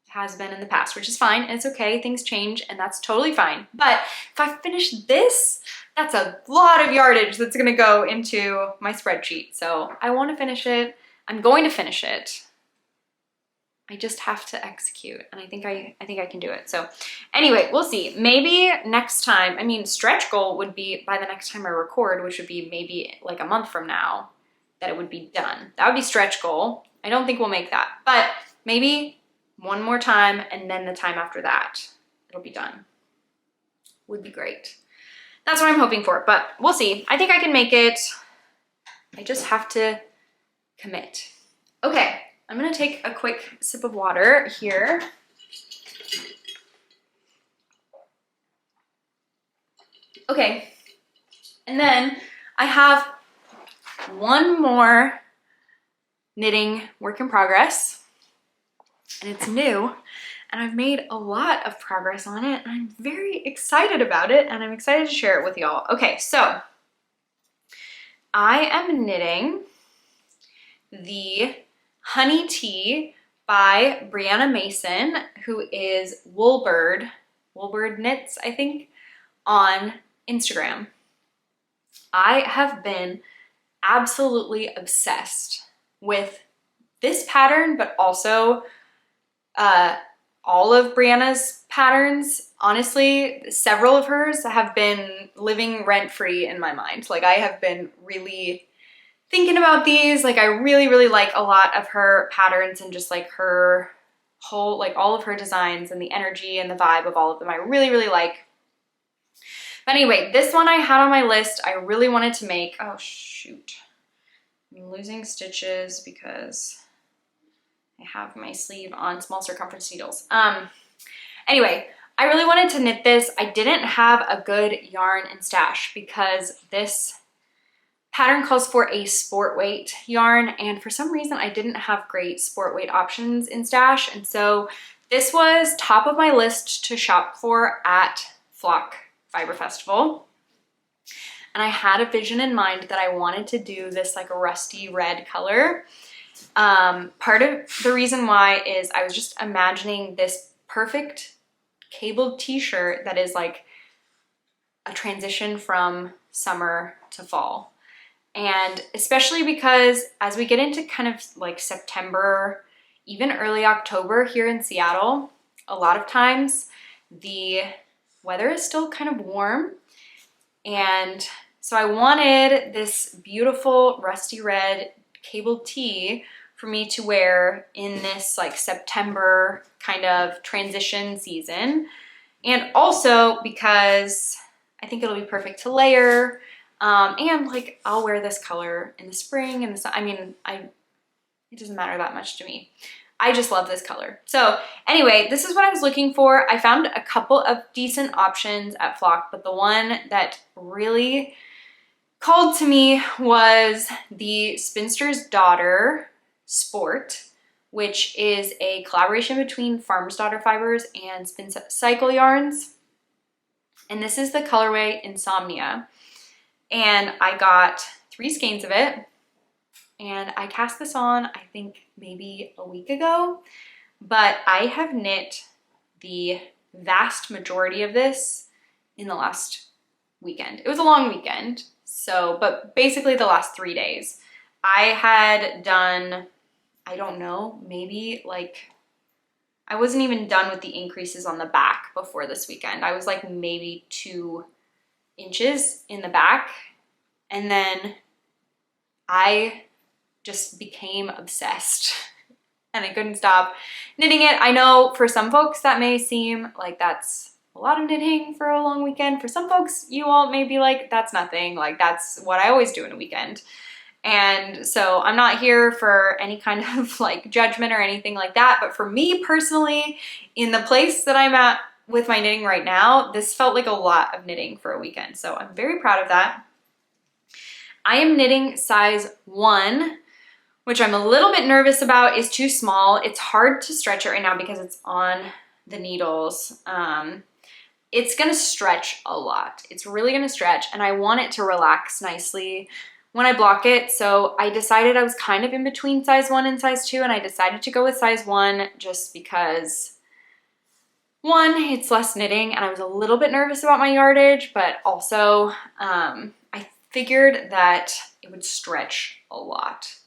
has been in the past, which is fine. It's okay, things change and that's totally fine. But if I finish this, that's a lot of yardage that's gonna go into my spreadsheet. So I wanna finish it. I'm going to finish it. I just have to execute, and I think I can do it. So anyway, we'll see. Maybe next time, I mean, stretch goal would be by the next time I record, which would be maybe like a month from now, that it would be done. That would be stretch goal. I don't think we'll make that, but maybe one more time and then the time after that, it'll be done. Would be great. That's what I'm hoping for, but we'll see. I think I can make it. I just have to commit. Okay, I'm gonna take a quick sip of water here. Okay, and then I have one more knitting work in progress, and it's new, and I've made a lot of progress on it, and I'm very excited about it, and I'm excited to share it with y'all. Okay, so I am knitting the Honey Tea by Brianna Mason, who is Woolbird Knits, I think, on Instagram. I have been absolutely obsessed with this pattern, but also all of Brianna's patterns. Honestly, several of hers have been living rent-free in my mind. Like, I have been really thinking about these. Like, I really, really like a lot of her patterns and just like her whole, like all of her designs and the energy and the vibe of all of them. I really, really like. But anyway, this one I had on my list. I really wanted to make, oh shoot. I'm losing stitches because I have my sleeve on small circumference needles. Anyway, I really wanted to knit this. I didn't have a good yarn in stash because this pattern calls for a sport weight yarn, and for some reason I didn't have great sport weight options in stash, and so this was top of my list to shop for at Flock Fiber Festival. And I had a vision in mind that I wanted to do this like a rusty red color. Part of the reason why is I was just imagining this perfect cabled t-shirt that is like a transition from summer to fall. And especially because as we get into kind of like September, even early October here in Seattle, a lot of times the weather is still kind of warm. And so I wanted this beautiful rusty red cabled tee for me to wear in this like September kind of transition season. And also because I think it'll be perfect to layer. And like I'll wear this color in the spring and I mean, it doesn't matter that much to me. I just love this color. So anyway, this is what I was looking for. I found a couple of decent options at Flock, but the one that really called to me was the Spinster's Daughter Sport, which is a collaboration between Farmer's Daughter Fibers and Spin Cycle Yarns. And this is the colorway Insomnia. And I got 3 skeins of it. And I cast this on, I think maybe a week ago, but I have knit the vast majority of this in the last weekend. It was a long weekend, so, but basically the last 3 days. I had done, I don't know, maybe like, I wasn't even done with the increases on the back before this weekend. I was like maybe 2 inches in the back, and then I just became obsessed and I couldn't stop knitting it. I know for some folks that may seem like that's a lot of knitting for a long weekend. For some folks, you all may be like, that's nothing. Like that's what I always do in a weekend. And so I'm not here for any kind of like judgment or anything like that. But for me personally, in the place that I'm at with my knitting right now, this felt like a lot of knitting for a weekend. So I'm very proud of that. I am knitting size 1, which I'm a little bit nervous about, is too small. It's hard to stretch it right now because it's on the needles. It's gonna stretch a lot. It's really gonna stretch, and I want it to relax nicely when I block it. So I decided I was kind of in between size 1 and size 2, and I decided to go with size 1 just because 1, it's less knitting, and I was a little bit nervous about my yardage, but also I figured that it would stretch a lot.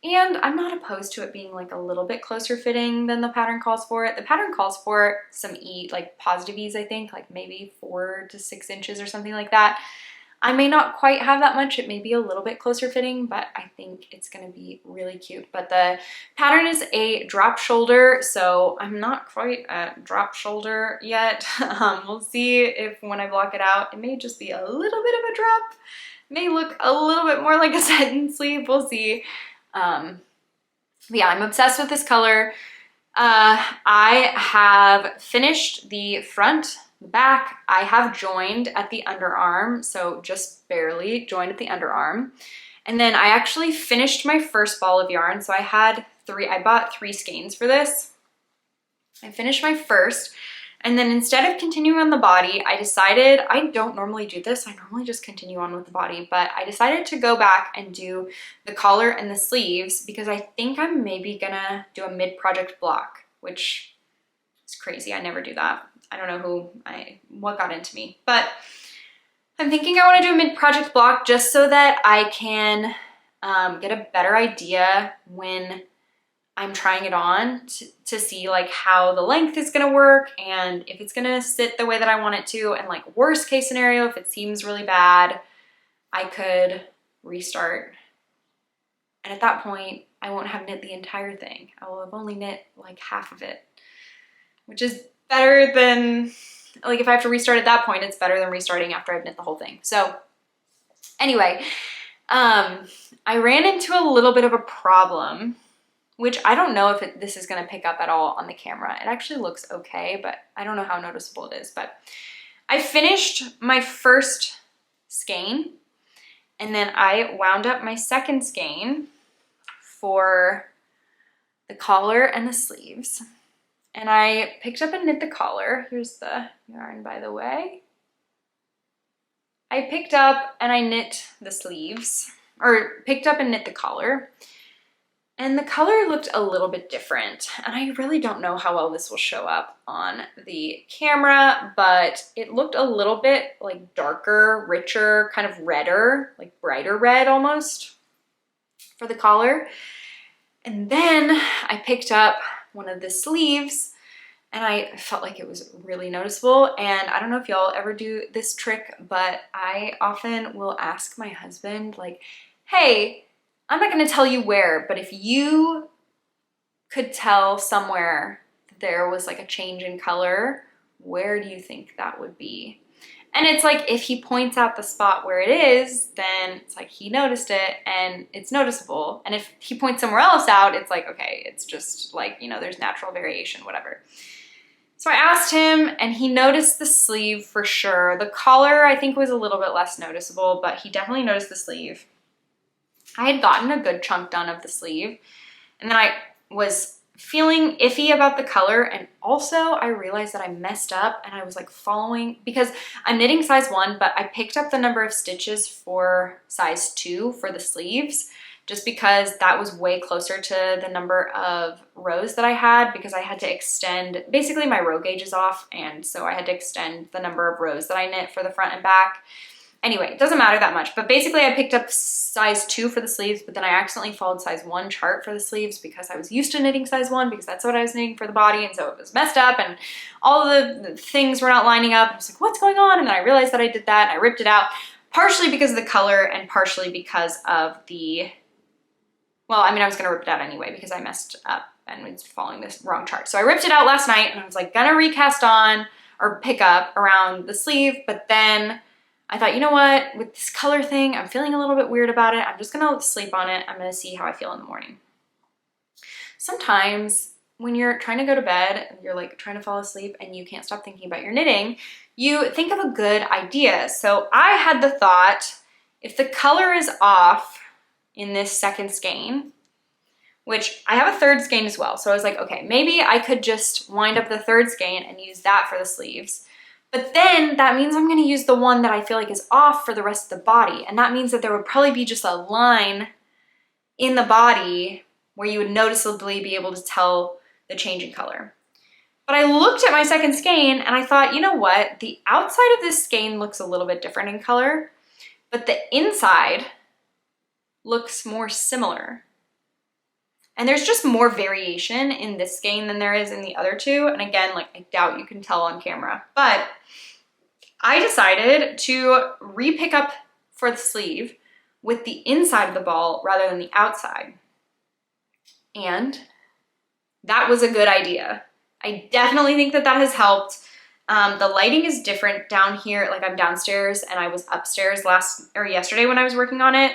And I'm not opposed to it being like a little bit closer fitting than the pattern calls for it. The pattern calls for some like positive ease, I think, like maybe 4 to 6 inches or something like that. I may not quite have that much. It may be a little bit closer fitting, but I think it's gonna be really cute. But the pattern is a drop shoulder, so I'm not quite at drop shoulder yet. We'll see if when I block it out, it may just be a little bit of a drop. It may look a little bit more like a satin sleeve, we'll see. Yeah, I'm obsessed with this color. I have finished the front, the back. I have joined at the underarm, so just barely joined at the underarm. And then I actually finished my first ball of yarn. So I bought 3 skeins for this. I finished my first, and then instead of continuing on the body, I decided, I don't normally do this, I normally just continue on with the body, but I decided to go back and do the collar and the sleeves because I think I'm maybe gonna do a mid-project block, which is crazy. I never do that. I don't know what got into me, but I'm thinking I want to do a mid-project block just so that I can get a better idea when I'm trying it on to see like how the length is gonna work and if it's gonna sit the way that I want it to, and like worst case scenario, if it seems really bad, I could restart. And at that point, I won't have knit the entire thing. I will have only knit like half of it, which is better than, like if I have to restart at that point, it's better than restarting after I've knit the whole thing. So anyway, I ran into a little bit of a problem, which I don't know if this is gonna pick up at all on the camera. It actually looks okay, but I don't know how noticeable it is. But I finished my first skein, and then I wound up my second skein for the collar and the sleeves. And I picked up and knit the collar. Here's the yarn, by the way. I picked up and I knit the sleeves, or picked up and knit the collar. And the color looked a little bit different, and I really don't know how well this will show up on the camera, but it looked a little bit like darker, richer, kind of redder, like brighter red almost for the collar. And then I picked up one of the sleeves and I felt like it was really noticeable. And I don't know if y'all ever do this trick, but I often will ask my husband like, hey, I'm not gonna tell you where, but if you could tell somewhere there was like a change in color, where do you think that would be? And it's like, if he points out the spot where it is, then it's like he noticed it and it's noticeable. And if he points somewhere else out, it's like, okay, it's just like, you know, there's natural variation, whatever. So I asked him and he noticed the sleeve for sure. The collar I think was a little bit less noticeable, but he definitely noticed the sleeve. I had gotten a good chunk done of the sleeve, and then I was feeling iffy about the color, and also I realized that I messed up and I was like following, because I'm knitting size 1, but I picked up the number of stitches for size 2 for the sleeves, just because that was way closer to the number of rows that I had, because I had to extend, basically my row gauge is off, and so I had to extend the number of rows that I knit for the front and back. Anyway, it doesn't matter that much, but basically I picked up size 2 for the sleeves, but then I accidentally followed size 1 chart for the sleeves because I was used to knitting size 1 because that's what I was knitting for the body, and so it was messed up and all the things were not lining up. I was like, what's going on? And then I realized that I did that and I ripped it out, partially because of the color and partially because of the, well, I mean, I was gonna rip it out anyway because I messed up and was following this wrong chart. So I ripped it out last night and I was like gonna recast on or pick up around the sleeve, but then I thought, you know what, with this color thing, I'm feeling a little bit weird about it. I'm just gonna sleep on it. I'm gonna see how I feel in the morning. Sometimes when you're trying to go to bed, you're like trying to fall asleep and you can't stop thinking about your knitting, you think of a good idea. So I had the thought, if the color is off in this second skein, which I have a third skein as well. So I was like, okay, maybe I could just wind up the third skein and use that for the sleeves. But then that means I'm gonna use the one that I feel like is off for the rest of the body. And that means that there would probably be just a line in the body where you would noticeably be able to tell the change in color. But I looked at my second skein and I thought, you know what? The outside of this skein looks a little bit different in color, but the inside looks more similar. And there's just more variation in this skein than there is in the other two. And again, like I doubt you can tell on camera, but I decided to re-pick up for the sleeve with the inside of the ball rather than the outside. And that was a good idea. I definitely think that that has helped. The lighting is different down here. Like I'm downstairs and I was upstairs yesterday when I was working on it.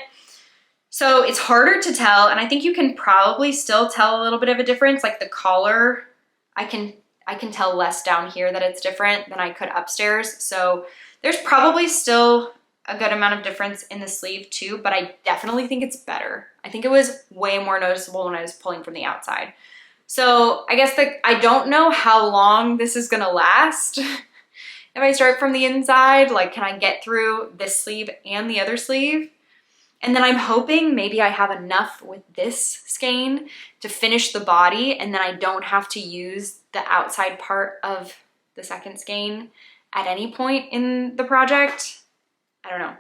So it's harder to tell, and I think you can probably still tell a little bit of a difference. Like the collar, I can tell less down here that it's different than I could upstairs. So there's probably still a good amount of difference in the sleeve too, but I definitely think it's better. I think it was way more noticeable when I was pulling from the outside. So I guess I don't know how long this is gonna last. If I start from the inside, like can I get through this sleeve and the other sleeve? And then I'm hoping maybe I have enough with this skein to finish the body, and then I don't have to use the outside part of the second skein at any point in the project. I don't know.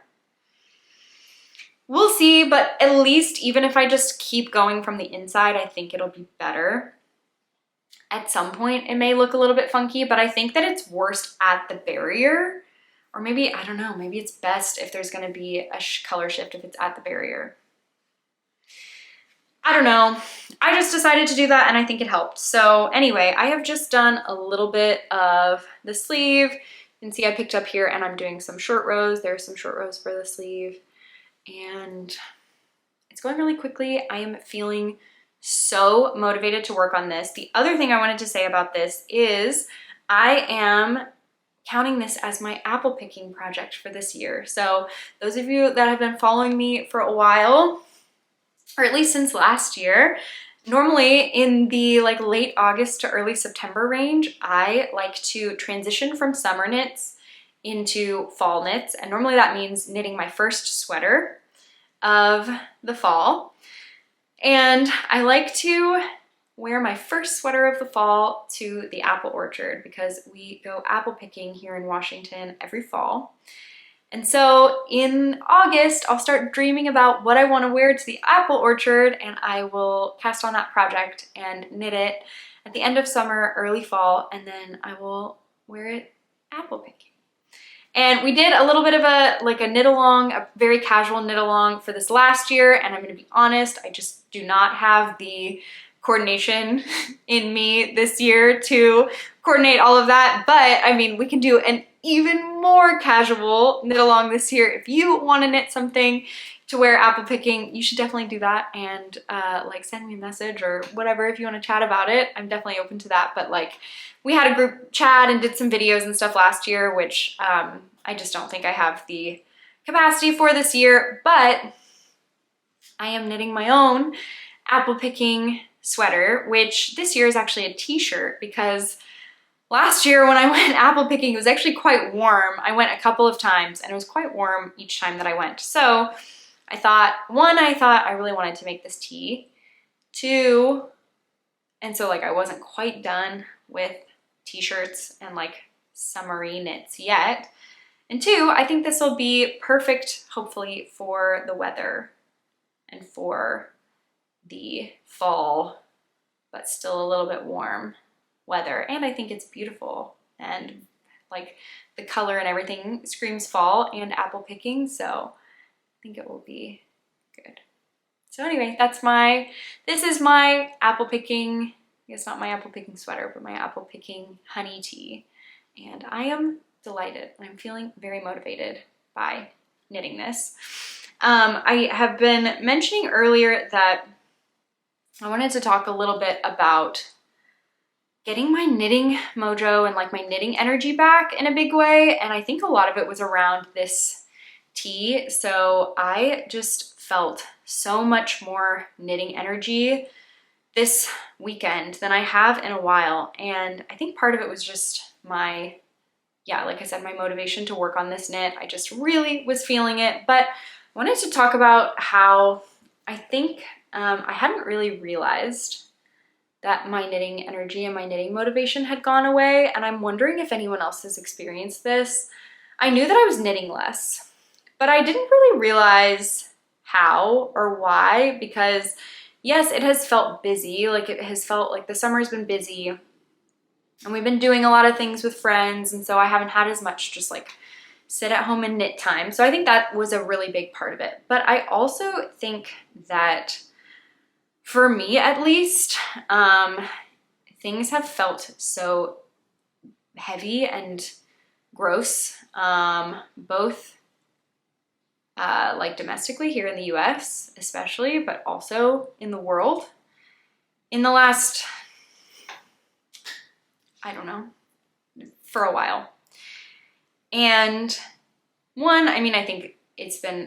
We'll see, but at least even if I just keep going from the inside, I think it'll be better. At some point, it may look a little bit funky, but I think that it's worst at the barrier. Or maybe, I don't know, maybe it's best if there's gonna be a color shift if it's at the barrier. I don't know. I just decided to do that and I think it helped. So anyway, I have just done a little bit of the sleeve. You can see I picked up here and I'm doing some short rows. There's some short rows for the sleeve and it's going really quickly. I am feeling so motivated to work on this. The other thing I wanted to say about this is I am counting this as my apple picking project for this year. So those of you that have been following me for a while, or at least since last year, normally in the like late August to early September range, I like to transition from summer knits into fall knits. And normally that means knitting my first sweater of the fall. And I like to wear my first sweater of the fall to the apple orchard because we go apple picking here in Washington every fall. And so in August, I'll start dreaming about what I want to wear to the apple orchard and I will cast on that project and knit it at the end of summer, early fall, and then I will wear it apple picking. And we did a little bit of a knit along, a very casual knit along for this last year. And I'm going to be honest, I just do not have the coordination in me this year to coordinate all of that. But I mean, we can do an even more casual knit along this year. If you want to knit something to wear apple picking, you should definitely do that and like send me a message or whatever if you want to chat about it. I'm definitely open to that. But like we had a group chat and did some videos and stuff last year, which I just don't think I have the capacity for this year. But I am knitting my own apple picking sweater, which this year is actually a t-shirt because last year when I went apple picking, it was actually quite warm. I went a couple of times and it was quite warm each time that I went. So I thought, one, I really wanted to make this tee. Two, and so like I wasn't quite done with t-shirts and like summery knits yet. And two, I think this will be perfect, hopefully, for the weather and for the fall, but still a little bit warm weather. And I think it's beautiful and like the color and everything screams fall and apple picking. So I think it will be good. So anyway, this is my apple picking, I guess not my apple picking sweater, but my apple picking honey tee. And I am delighted. I'm feeling very motivated by knitting this. I have been mentioning earlier that I wanted to talk a little bit about getting my knitting mojo and like my knitting energy back in a big way. And I think a lot of it was around this tee. So I just felt so much more knitting energy this weekend than I have in a while. And I think part of it was just my, like I said, my motivation to work on this knit. I just really was feeling it. But I wanted to talk about how I think I hadn't really realized that my knitting energy and my knitting motivation had gone away. And I'm wondering if anyone else has experienced this. I knew that I was knitting less, but I didn't really realize how or why, because yes, it has felt busy. Like it has felt like the summer's been busy and we've been doing a lot of things with friends. And so I haven't had as much just like sit at home and knit time. So I think that was a really big part of it. But I also think that for me, at least, things have felt so heavy and gross, both like domestically here in the US, especially, but also in the world in the last, I don't know, for a while. And one, I mean, I think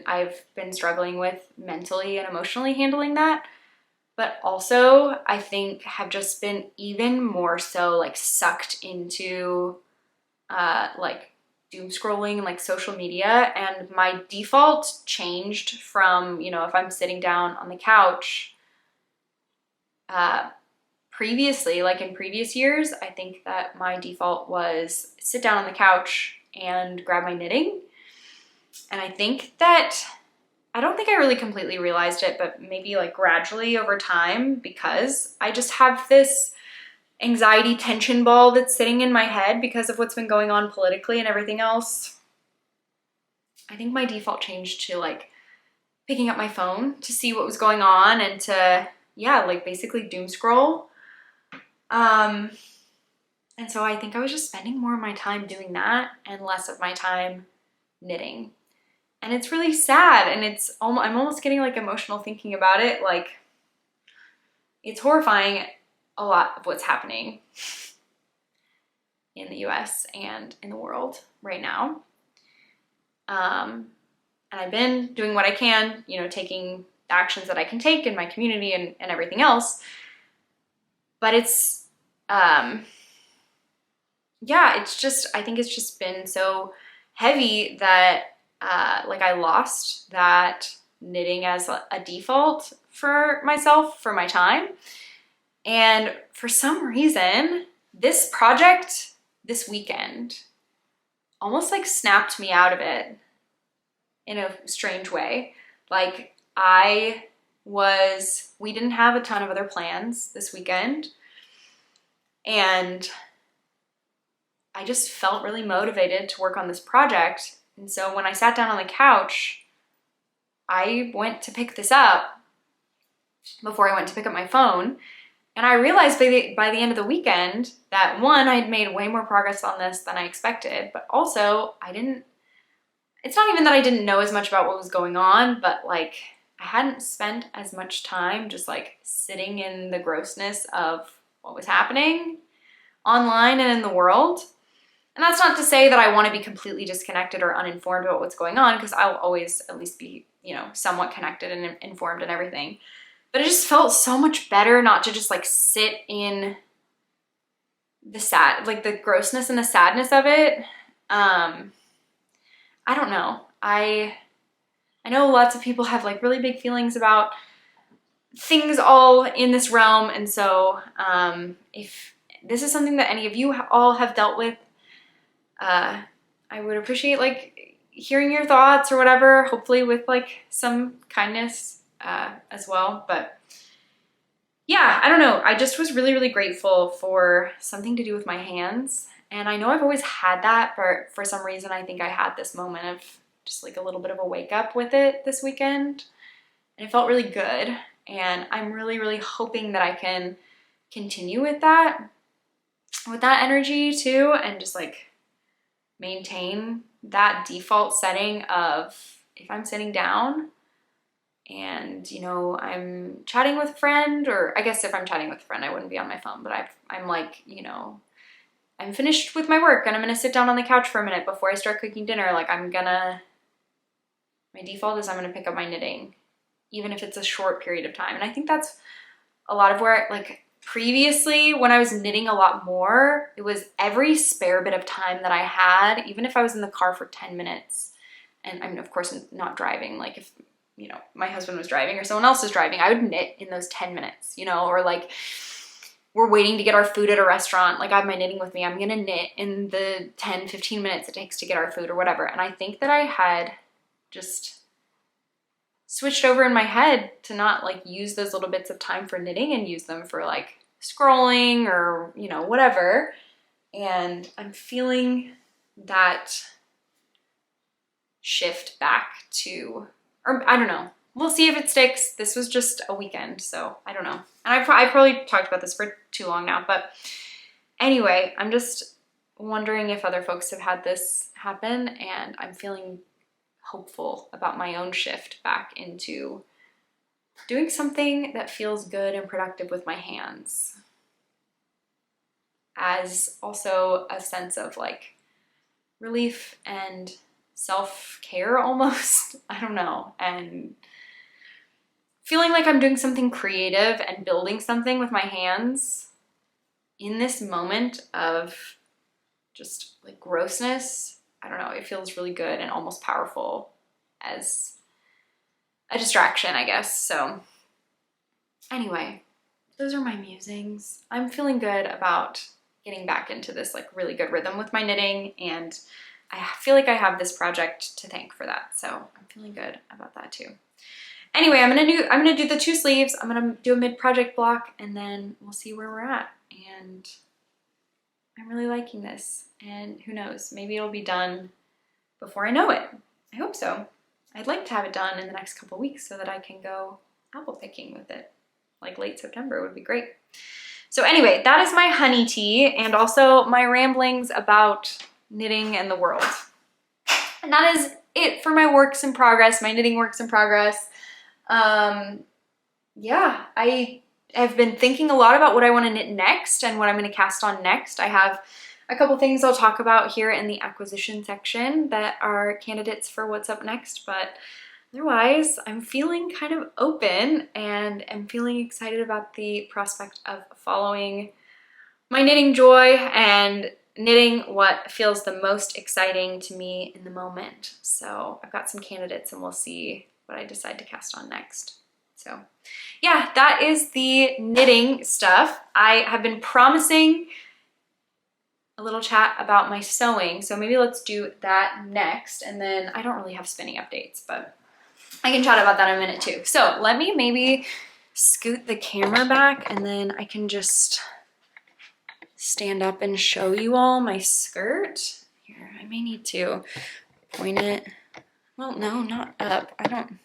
I've been struggling with mentally and emotionally handling that. But also I think have just been even more so like sucked into like doom scrolling and like social media. And my default changed from, if I'm sitting down on the couch, previously, like in previous years, I think that my default was sit down on the couch and grab my knitting. And I think that, I don't think I really completely realized it, but maybe like gradually over time, because I just have this anxiety tension ball that's sitting in my head because of what's been going on politically and everything else. I think my default changed to like picking up my phone to see what was going on and to, yeah, like basically doom scroll. And so I think I was just spending more of my time doing that and less of my time knitting. And it's really sad, and I'm almost getting like emotional thinking about it. Like, it's horrifying, a lot of what's happening in the US and in the world right now. And I've been doing what I can, you know, taking actions that I can take in my community and everything else. But it's, yeah, it's just, I think it's just been so heavy that like I lost that knitting as a default for myself, for my time. And for some reason, this project this weekend almost like snapped me out of it in a strange way. Like we didn't have a ton of other plans this weekend, and I just felt really motivated to work on this project. And so when I sat down on the couch, I went to pick this up before I went to pick up my phone. And I realized by the end of the weekend that, one, I had made way more progress on this than I expected, but also it's not even that I didn't know as much about what was going on, but like I hadn't spent as much time just like sitting in the grossness of what was happening online and in the world. And that's not to say that I want to be completely disconnected or uninformed about what's going on, because I'll always at least be, you know, somewhat connected and informed and everything. But it just felt so much better not to just like sit in the like the grossness and the sadness of it. I don't know. I know lots of people have like really big feelings about things all in this realm. And so if this is something that any of you all have dealt with, I would appreciate like hearing your thoughts or whatever, hopefully with like some kindness as well. But yeah, I don't know. I just was really, really grateful for something to do with my hands. And I know I've always had that, but for some reason, I think I had this moment of just like a little bit of a wake up with it this weekend. And it felt really good. And I'm really, really hoping that I can continue with that energy too, and just like maintain that default setting of, if I'm sitting down and, you know, I'm chatting with a friend, or I guess if I'm chatting with a friend, I wouldn't be on my phone, but I'm like, you know, I'm finished with my work and I'm gonna sit down on the couch for a minute before I start cooking dinner. Like my default is I'm gonna pick up my knitting, even if it's a short period of time. And I think that's a lot of where, like previously when I was knitting a lot more, it was every spare bit of time that I had, even if I was in the car for 10 minutes. And I mean, of course, not driving. Like if, you know, my husband was driving or someone else was driving, I would knit in those 10 minutes, you know, or like we're waiting to get our food at a restaurant. Like I have my knitting with me. I'm going to knit in the 10, 15 minutes it takes to get our food or whatever. And I think that I had just switched over in my head to not like use those little bits of time for knitting and use them for like scrolling or, you know, whatever. And I'm feeling that shift back to, or I don't know. We'll see if it sticks. This was just a weekend, so I don't know. And I probably talked about this for too long now, but anyway, I'm just wondering if other folks have had this happen, and I'm feeling hopeful about my own shift back into doing something that feels good and productive with my hands, as also a sense of like relief and self-care almost. I don't know. And feeling like I'm doing something creative and building something with my hands in this moment of just like grossness. I don't know. It feels really good and almost powerful as a distraction, I guess. So anyway, those are my musings. I'm feeling good about getting back into this like really good rhythm with my knitting, and I feel like I have this project to thank for that. So I'm feeling good about that too. Anyway, I'm gonna do the 2 sleeves. I'm gonna do a mid-project block and then we'll see where we're at. And I'm really liking this. And who knows, maybe it'll be done before I know it. I hope so. I'd like to have it done in the next couple weeks so that I can go apple picking with it. Like late September would be great. So anyway, that is my honey tea and also my ramblings about knitting and the world. And that is it for my works in progress, my knitting works in progress. Yeah, I have been thinking a lot about what I want to knit next and what I'm going to cast on next. I have a couple things I'll talk about here in the acquisition section that are candidates for what's up next, but otherwise I'm feeling kind of open and I'm feeling excited about the prospect of following my knitting joy and knitting what feels the most exciting to me in the moment. So I've got some candidates and we'll see what I decide to cast on next. So yeah, that is the knitting stuff. I have been promising a little chat about my sewing, so maybe let's do that next. And then I don't really have spinning updates, but I can chat about that in a minute too. So let me maybe scoot the camera back and then I can just stand up and show you all my skirt. Here, I may need to point it. Well, no, not up. I don't,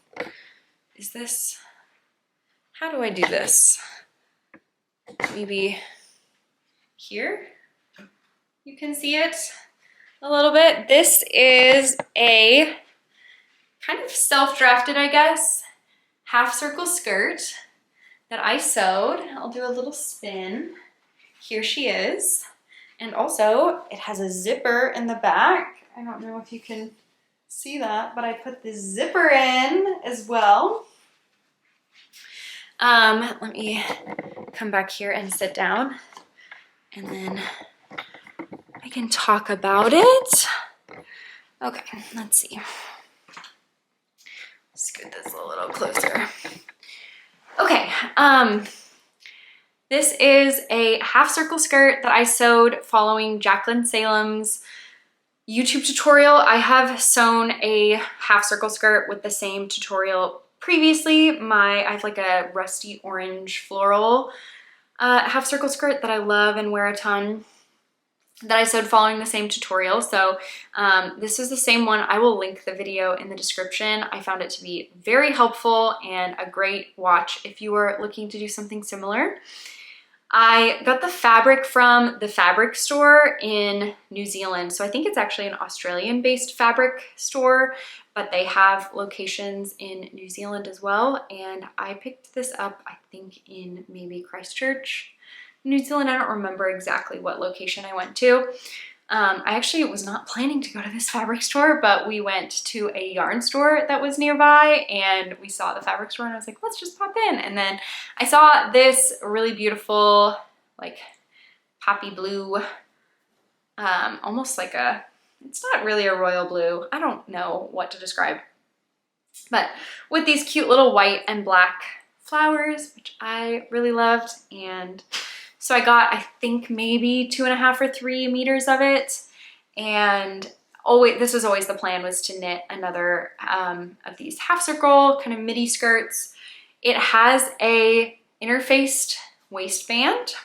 is this, how do I do this? Maybe here? You can see it a little bit. This is a kind of self-drafted, I guess, half circle skirt that I sewed. I'll do a little spin. Here she is. And also it has a zipper in the back. I don't know if you can see that, but I put the zipper in as well. Let me come back here and sit down and then I can talk about it. Okay, let's see. Scoot this a little closer. Okay, this is a half circle skirt that I sewed following Jacqueline Salem's YouTube tutorial. I have sewn a half circle skirt with the same tutorial previously. I have like a rusty orange floral half circle skirt that I love and wear a ton that I sewed following the same tutorial. So this is the same one. I will link the video in the description. I found it to be very helpful and a great watch if you are looking to do something similar. I got the fabric from the fabric store in New Zealand. So I think it's actually an Australian-based fabric store, but they have locations in New Zealand as well. And I picked this up, I think in maybe Christchurch, New Zealand. I don't remember exactly what location I went to. I actually was not planning to go to this fabric store, but we went to a yarn store that was nearby and we saw the fabric store and I was like, let's just pop in. And then I saw this really beautiful, like poppy blue, almost like a, it's not really a royal blue. I don't know what to describe, but with these cute little white and black flowers, which I really loved. And so I got, I think maybe 2.5 or 3 meters of it. And always, this was always the plan, was to knit another of these half circle kind of midi skirts. It has a interfaced waistband,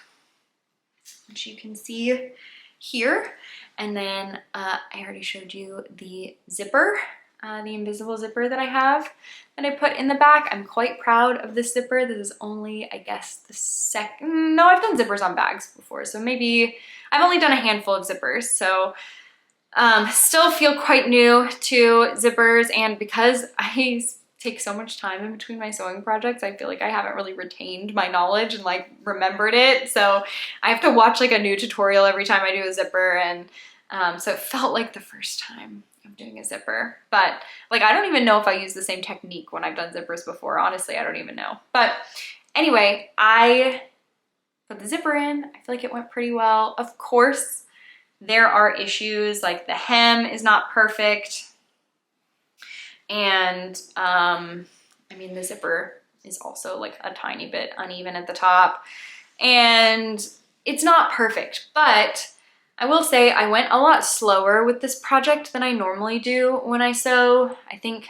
which you can see here. And then I already showed you the zipper, the invisible zipper that I have that I put in the back. I'm quite proud of this zipper. This is only, I guess, the second, no, I've done zippers on bags before. So maybe I've only done a handful of zippers. So still feel quite new to zippers. And because I take so much time in between my sewing projects, I feel like I haven't really retained my knowledge and like remembered it. So I have to watch like a new tutorial every time I do a zipper. And so it felt like the first time I'm doing a zipper, but like I don't even know if I use the same technique when I've done zippers before. Honestly, I don't even know. But anyway, I put the zipper in. I feel like it went pretty well. Of course, there are issues, like the hem is not perfect. And I mean, the zipper is also like a tiny bit uneven at the top and it's not perfect, but I will say I went a lot slower with this project than I normally do when I sew. I think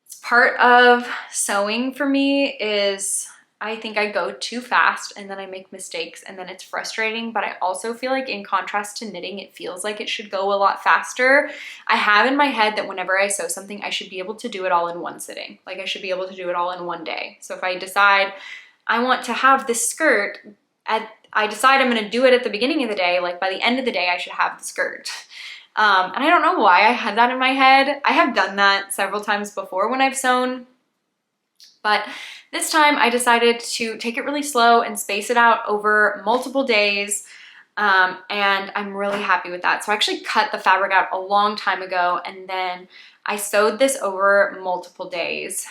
it's part of sewing for me is I think I go too fast and then I make mistakes and then it's frustrating, but I also feel like in contrast to knitting, it feels like it should go a lot faster. I have in my head that whenever I sew something, I should be able to do it all in one sitting. Like I should be able to do it all in one day. So if I decide I want to have this skirt, I decide I'm gonna do it at the beginning of the day, like by the end of the day, I should have the skirt. And I don't know why I had that in my head. I have done that several times before when I've sewn, but this time I decided to take it really slow and space it out over multiple days. And I'm really happy with that. So I actually cut the fabric out a long time ago and then I sewed this over multiple days.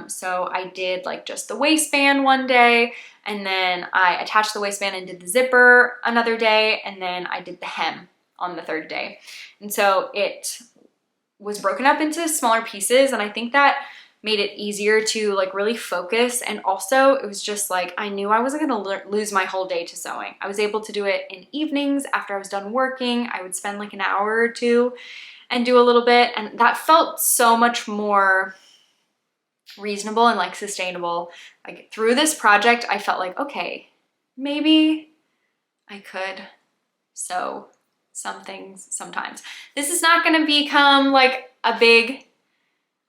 So I did like just the waistband one day and then I attached the waistband and did the zipper another day and then I did the hem on the third day. And so it was broken up into smaller pieces and I think that made it easier to like really focus. And also it was just like, I knew I wasn't gonna lose my whole day to sewing. I was able to do it in evenings after I was done working. I would spend like an hour or two and do a little bit. And that felt so much more reasonable and like sustainable. Like through this project, I felt like, okay, maybe I could sew some things sometimes. This is not gonna become like a big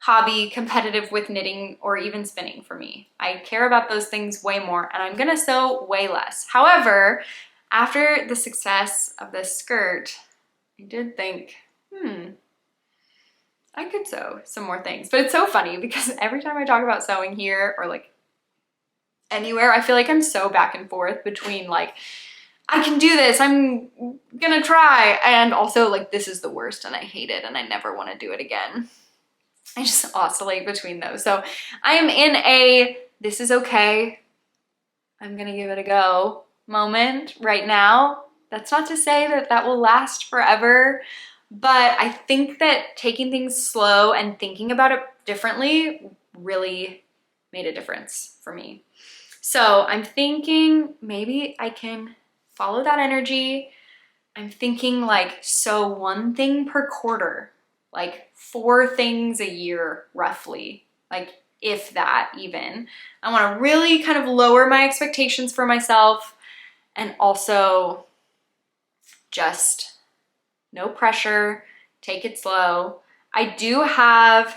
hobby competitive with knitting or even spinning for me. I care about those things way more and I'm gonna sew way less. However, after the success of this skirt, I did think, I could sew some more things. But it's so funny because every time I talk about sewing here or like anywhere, I feel like I'm so back and forth between like, I can do this, I'm gonna try, and also like this is the worst and I hate it and I never wanna do it again. I just oscillate between those. So I am in a, this is okay, I'm gonna give it a go moment right now. That's not to say that that will last forever, but I think that taking things slow and thinking about it differently really made a difference for me. So I'm thinking maybe I can follow that energy. I'm thinking like sew one thing per quarter, like 4 things a year roughly, like if that even. I want to really kind of lower my expectations for myself and also just no pressure, take it slow. I do have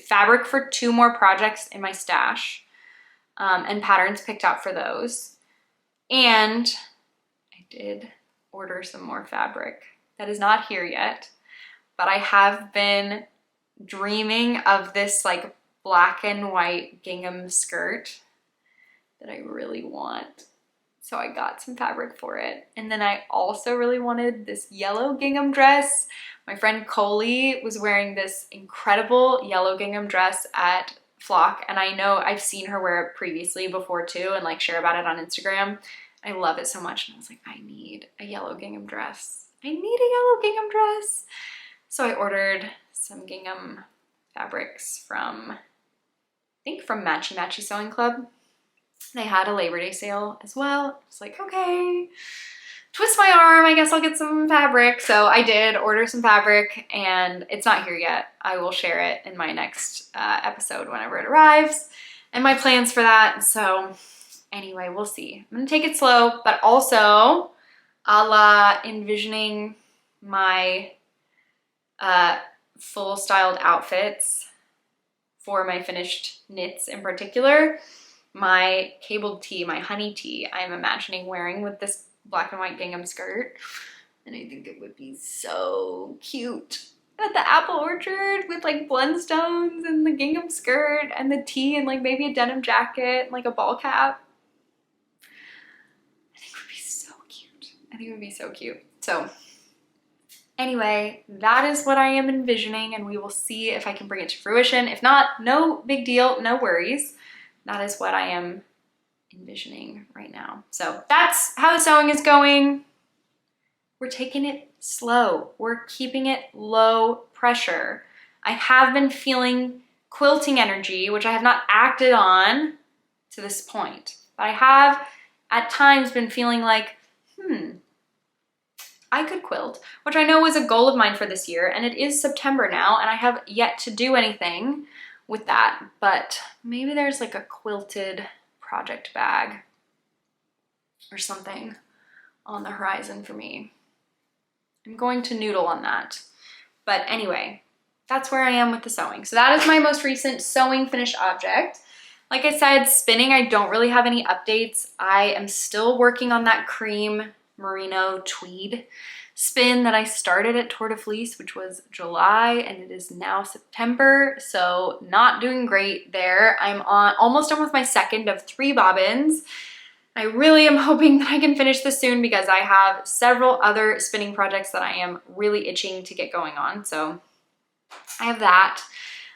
fabric for 2 more projects in my stash and patterns picked out for those. And I did order some more fabric that is not here yet, but I have been dreaming of this like black and white gingham skirt that I really want. So I got some fabric for it. And then I also really wanted this yellow gingham dress. My friend Coley was wearing this incredible yellow gingham dress at Flock, and I know I've seen her wear it previously before too and like share about it on Instagram. I love it so much and I was like, I need a yellow gingham dress. I need a yellow gingham dress. So I ordered some gingham fabrics from, I think from Matchy Matchy Sewing Club. They had a Labor Day sale as well. It's like, okay, twist my arm, I guess I'll get some fabric. So I did order some fabric and it's not here yet. I will share it in my next episode whenever it arrives and my plans for that. So anyway, we'll see. I'm gonna take it slow, but also a la envisioning my full styled outfits for my finished knits in particular. My cabled tee, my honey tee, I'm imagining wearing with this black and white gingham skirt. And I think it would be so cute at the apple orchard with like blundstones and the gingham skirt and the tee and like maybe a denim jacket and like a ball cap. I think it would be so cute. I think it would be so cute. So anyway, that is what I am envisioning and we will see if I can bring it to fruition. If not, no big deal, no worries. That is what I am envisioning right now. So that's how the sewing is going. We're taking it slow. We're keeping it low pressure. I have been feeling quilting energy, which I have not acted on to this point. But I have at times been feeling like, I could quilt, which I know was a goal of mine for this year, and it is September now, and I have yet to do anything with that, but maybe there's like a quilted project bag or something on the horizon for me. I'm going to noodle on that. But anyway, that's where I am with the sewing. So that is my most recent sewing finished object. Like I said, spinning, I don't really have any updates. I am still working on that cream merino tweed spin that I started at Tour de Fleece, which was July, and it is now September, so not doing great there. I'm almost done with my second of 3 bobbins. I really am hoping that I can finish this soon because I have several other spinning projects that I am really itching to get going on. So I have that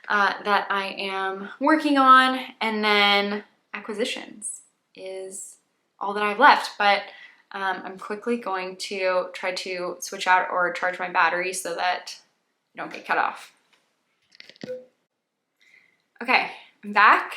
that I am working on, and then acquisitions is all that I have left. But I'm quickly going to try to switch out or charge my battery so that I don't get cut off. Okay, I'm back.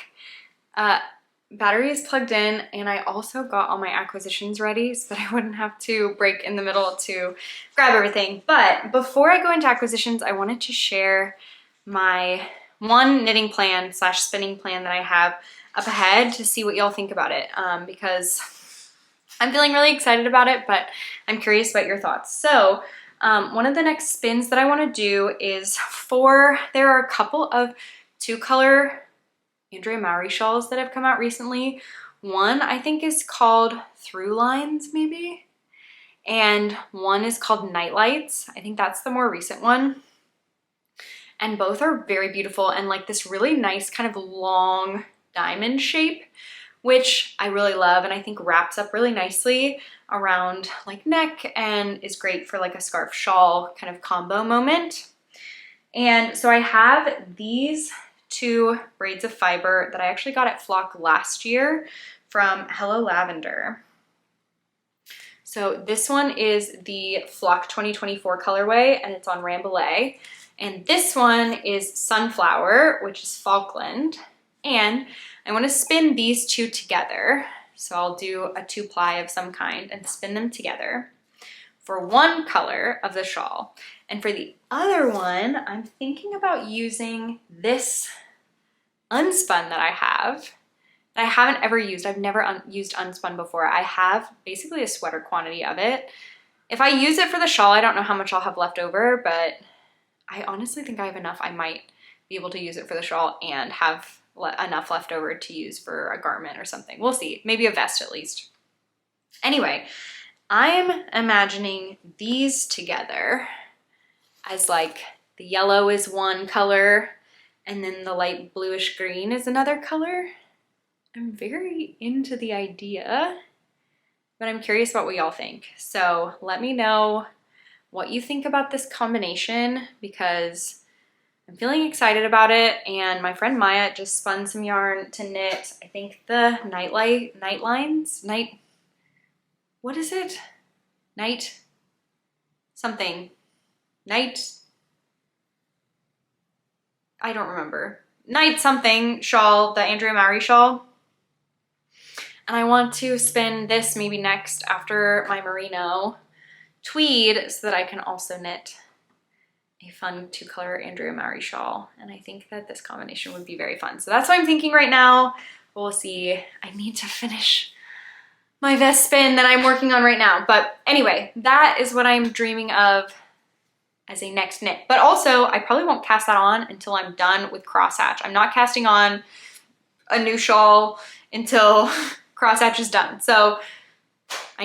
Battery is plugged in, and I also got all my acquisitions ready so that I wouldn't have to break in the middle to grab everything. But before I go into acquisitions, I wanted to share my one knitting plan / spinning plan that I have up ahead to see what y'all think about it, because I'm feeling really excited about it, but I'm curious about your thoughts. So one of the next spins that I want to do is there are a couple of 2-color Andrea Mowry shawls that have come out recently. One I think is called Through Lines maybe, and one is called Nightlights. I think that's the more recent one. And both are very beautiful and like this really nice kind of long diamond shape, which I really love and I think wraps up really nicely around like neck and is great for like a scarf shawl kind of combo moment. And so I have these 2 braids of fiber that I actually got at Flock last year from Hello Lavender. So this one is the Flock 2024 colorway and it's on Rambouillet. And this one is Sunflower, which is Falkland. And I want to spin these 2 together. So I'll do a 2-ply of some kind and spin them together for one color of the shawl. And for the other one, I'm thinking about using this unspun that I have that I haven't ever used. I've never used unspun before. I have basically a sweater quantity of it. If I use it for the shawl, I don't know how much I'll have left over, but I honestly think I have enough. I might be able to use it for the shawl and have enough left over to use for a garment or something. We'll see. Maybe a vest at least. Anyway, I'm imagining these together as like the yellow is one color and then the light bluish green is another color. I'm very into the idea, but I'm curious about what y'all think. So let me know what you think about this combination because I'm feeling excited about it, and my friend Maya just spun some yarn to knit, I think the what is it? Night something. I don't remember. Night something shawl, the Andrea Mowry shawl. And I want to spin this maybe next after my merino tweed so that I can also knit a fun 2-color Andrea Mowry shawl. And I think that this combination would be very fun. So that's what I'm thinking right now. We'll see. I need to finish my vest spin that I'm working on right now. But anyway, that is what I'm dreaming of as a next knit. But also, I probably won't cast that on until I'm done with Crosshatch. I'm not casting on a new shawl until Crosshatch is done. So I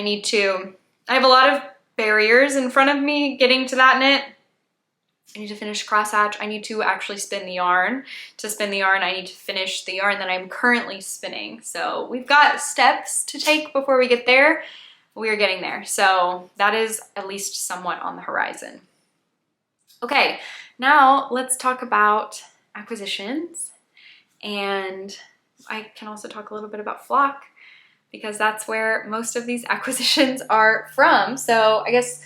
have a lot of barriers in front of me getting to that knit. I need to finish Crosshatch. I need to actually spin the yarn. To spin the yarn, I need to finish the yarn that I'm currently spinning. So we've got steps to take before we get there. We are getting there. So that is at least somewhat on the horizon. Okay, now let's talk about acquisitions. And I can also talk a little bit about Flock because that's where most of these acquisitions are from. So I guess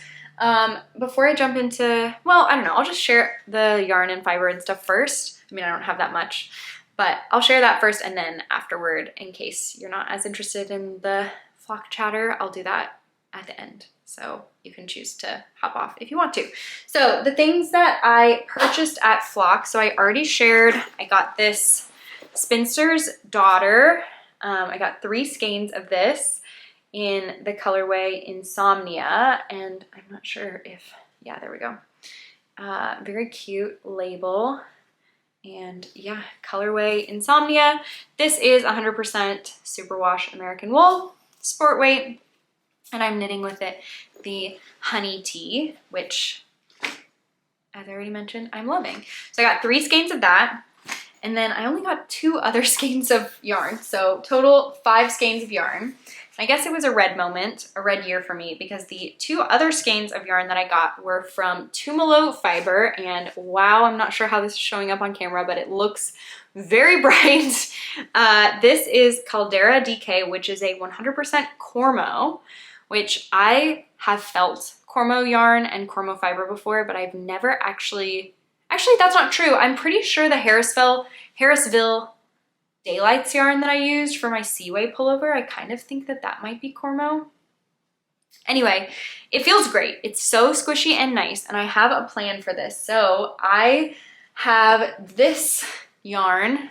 before I jump into, well, I don't know, I'll just share the yarn and fiber and stuff first. I mean, I don't have that much, but I'll share that first, and then afterward, in case you're not as interested in the Flock chatter, I'll do that at the end. So you can choose to hop off if you want to. So the things that I purchased at Flock, so I already shared, I got this Spinster's Daughter. I got 3 skeins of this in the colorway Insomnia, and I'm not sure if, yeah, there we go. Very cute label, and yeah, colorway Insomnia. This is 100% superwash American wool, sport weight, and I'm knitting with it the Honey Tea, which, as I already mentioned, I'm loving. So I got 3 skeins of that, and then I only got 2 other skeins of yarn, so total 5 skeins of yarn. I guess it was a red moment, a red year for me, because the 2 other skeins of yarn that I got were from Tumalo fiber, and wow, I'm not sure how this is showing up on camera, but it looks very bright. This is Caldera DK, which is a 100% Cormo, which I have felt Cormo yarn and Cormo fiber before, but I've never actually that's not true. I'm pretty sure the Harrisville Daylights yarn that I used for my Seaway pullover, I kind of think that that might be Cormo. Anyway, it feels great. It's so squishy and nice, and I have a plan for this. So I have this yarn.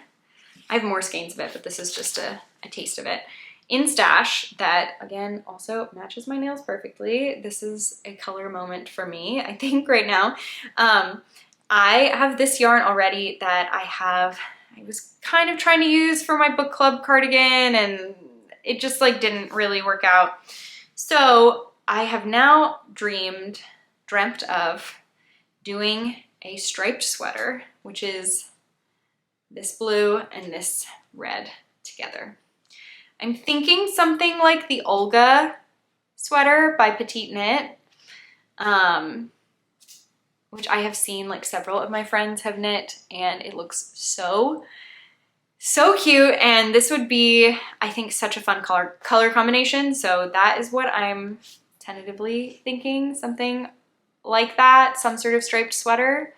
I have more skeins of it, but this is just a taste of it. In stash that, again, also matches my nails perfectly. This is a color moment for me, I think, right now. I have this yarn already that I was kind of trying to use for my book club cardigan, and it just like didn't really work out. So I have now dreamt of doing a striped sweater, which is this blue and this red together. I'm thinking something like the Olga sweater by Petite Knit, which I have seen like several of my friends have knit, and it looks so cute, and this would be, I think, such a fun color combination. So that is what I'm tentatively thinking, something like that, some sort of striped sweater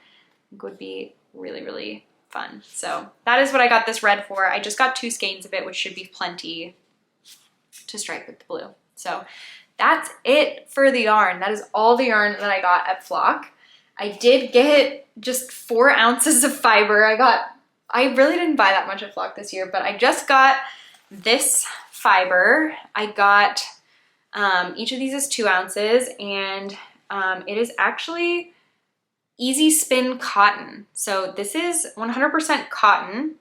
would be really, really fun. So that is what I got this red for. I just got 2 skeins of it, which should be plenty to stripe with the blue. So that's it for the yarn. That is all the yarn that I got at Flock. I did get just 4 ounces of fiber. I really didn't buy that much at Flock this year, but I just got this fiber. I got, each of these is 2 ounces, and it is actually Easy Spin cotton. So this is 100% cotton,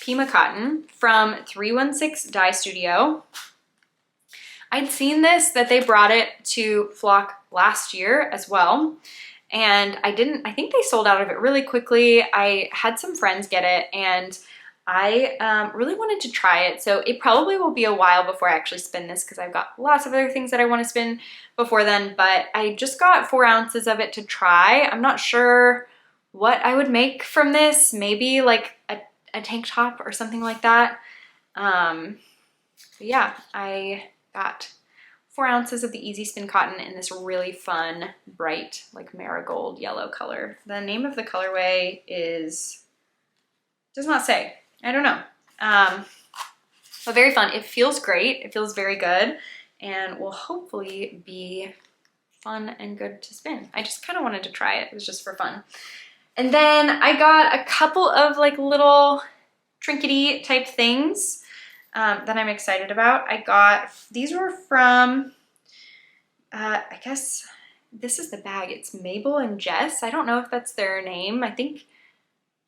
Pima cotton from 316 Dye Studio. I'd seen that they brought it to Flock last year as well, and I think they sold out of it really quickly. I had some friends get it, and I really wanted to try it. So it probably will be a while before I actually spin this, because I've got lots of other things that I want to spin before then, but I just got 4 ounces of it to try. I'm not sure what I would make from this, maybe like a tank top or something like that. But yeah, I got 4 ounces of the Easy Spin cotton in this really fun, bright, like marigold yellow color. The name of the colorway does not say. I don't know. But very fun. It feels great. It feels very good, and will hopefully be fun and good to spin. I just kind of wanted to try it. It was just for fun. And then I got a couple of like little trinkety type things that I'm excited about. These were from, I guess this is the bag. It's Mabel and Jess. I don't know if that's their name. I think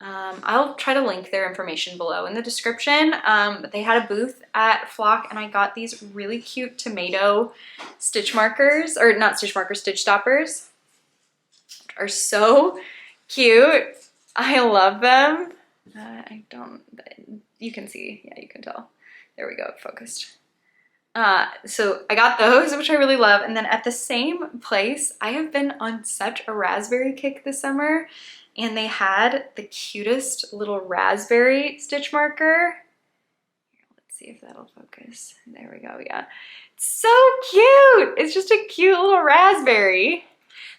I'll try to link their information below in the description. But they had a booth at Flock, and I got these really cute tomato stitch markers, or not stitch markers, stitch stoppers. Are so cute. I love them. You can see, yeah, you can tell. There we go, it focused. So I got those, which I really love. And then at the same place, I have been on such a raspberry kick this summer, and they had the cutest little raspberry stitch marker. Here, let's see if that'll focus. There we go, yeah. It's so cute. It's just a cute little raspberry.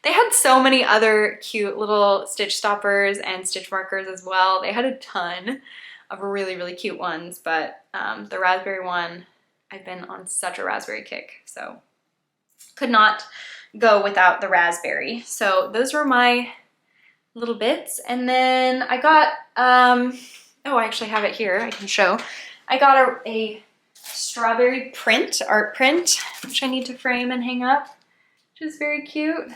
They had so many other cute little stitch stoppers and stitch markers as well. They had a ton of really, really cute ones, but the raspberry one, I've been on such a raspberry kick, so could not go without the raspberry. So those were my little bits. And then I got, oh, I actually have it here, I can show. I got a strawberry print, art print, which I need to frame and hang up, which is very cute.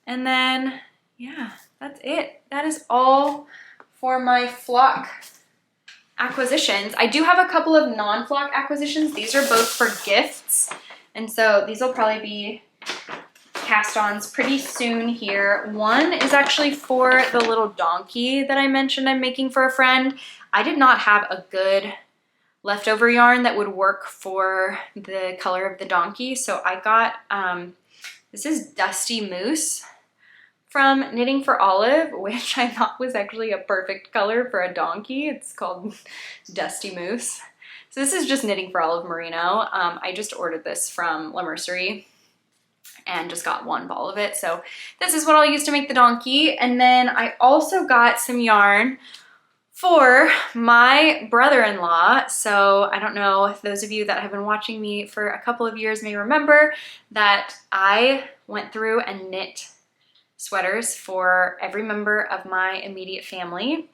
And then, yeah, that's it. That is all for my flock acquisitions. I do have a couple of non-flock acquisitions. These are both for gifts. And so these will probably be cast-ons pretty soon here. One is actually for the little donkey that I mentioned I'm making for a friend. I did not have a good leftover yarn that would work for the color of the donkey. So I got, this is Dusty Moose from Knitting for Olive, which I thought was actually a perfect color for a donkey. It's called Dusty Moose. So this is just Knitting for Olive Merino. I just ordered this from La Mercerie and just got one ball of it. So this is what I'll use to make the donkey. And then I also got some yarn for my brother-in-law. So I don't know if those of you that have been watching me for a couple of years may remember that I went through and knit sweaters for every member of my immediate family.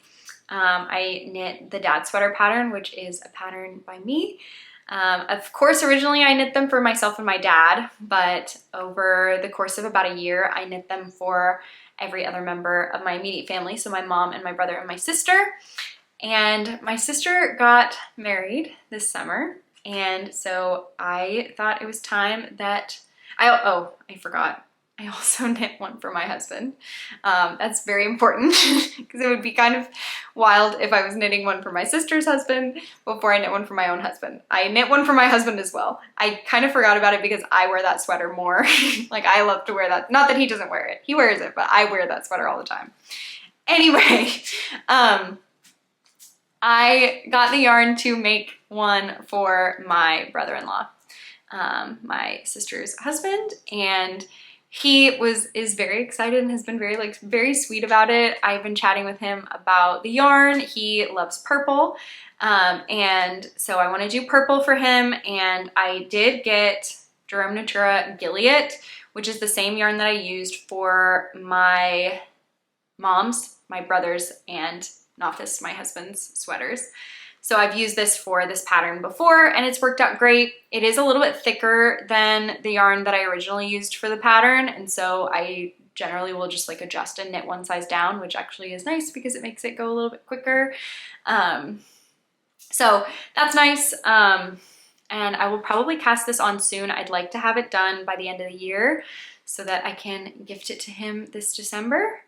I knit the dad sweater pattern, which is a pattern by me. Of course, originally I knit them for myself and my dad, but over the course of about a year, I knit them for every other member of my immediate family. So my mom and my brother and my sister. And my sister got married this summer. And so I thought it was time that I forgot. I also knit one for my husband. That's very important because it would be kind of wild if I was knitting one for my sister's husband before I knit one for my own husband. I knit one for my husband as well. I kind of forgot about it because I wear that sweater more. Like I love to wear that. Not that he doesn't wear it. He wears it, but I wear that sweater all the time. Anyway, I got the yarn to make one for my brother-in-law, my sister's husband, and he is very excited and has been very sweet about it. I've been chatting with him about the yarn. He loves purple. And so I want to do purple for him. And I did get Rerum Natura Gilliatt, which is the same yarn that I used for my mom's, my brother's, and Nafis, my husband's sweaters. So I've used this for this pattern before and it's worked out great. It is a little bit thicker than the yarn that I originally used for the pattern. And so I generally will just like adjust and knit one size down, which actually is nice because it makes it go a little bit quicker. So that's nice. And I will probably cast this on soon. I'd like to have it done by the end of the year so that I can gift it to him this December.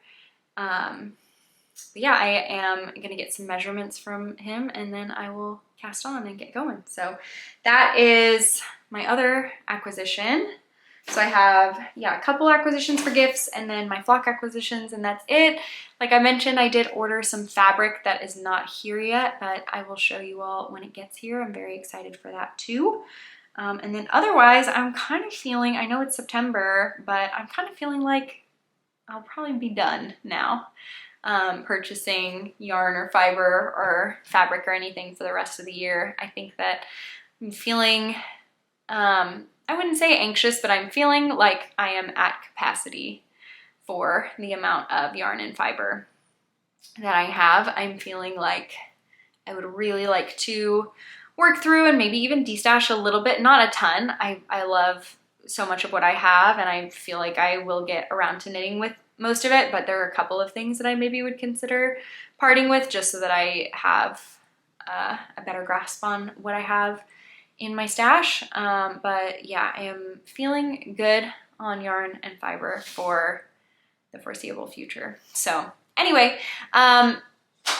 But yeah, I am gonna get some measurements from him and then I will cast on and get going. So that is my other acquisition. So I have, yeah, a couple acquisitions for gifts and then my flock acquisitions, and that's it. Like I mentioned, I did order some fabric that is not here yet, but I will show you all when it gets here. I'm very excited for that too. And then otherwise, I'm kind of feeling, I know it's September, but I'm kind of feeling like I'll probably be done now. Purchasing yarn or fiber or fabric or anything for the rest of the year. I think that I'm feeling, I wouldn't say anxious, but I'm feeling like I am at capacity for the amount of yarn and fiber that I have. I'm feeling like I would really like to work through and maybe even destash a little bit, not a ton. I love so much of what I have and I feel like I will get around to knitting with most of it, but there are a couple of things that I maybe would consider parting with just so that I have a better grasp on what I have in my stash. But yeah, I am feeling good on yarn and fiber for the foreseeable future. So anyway,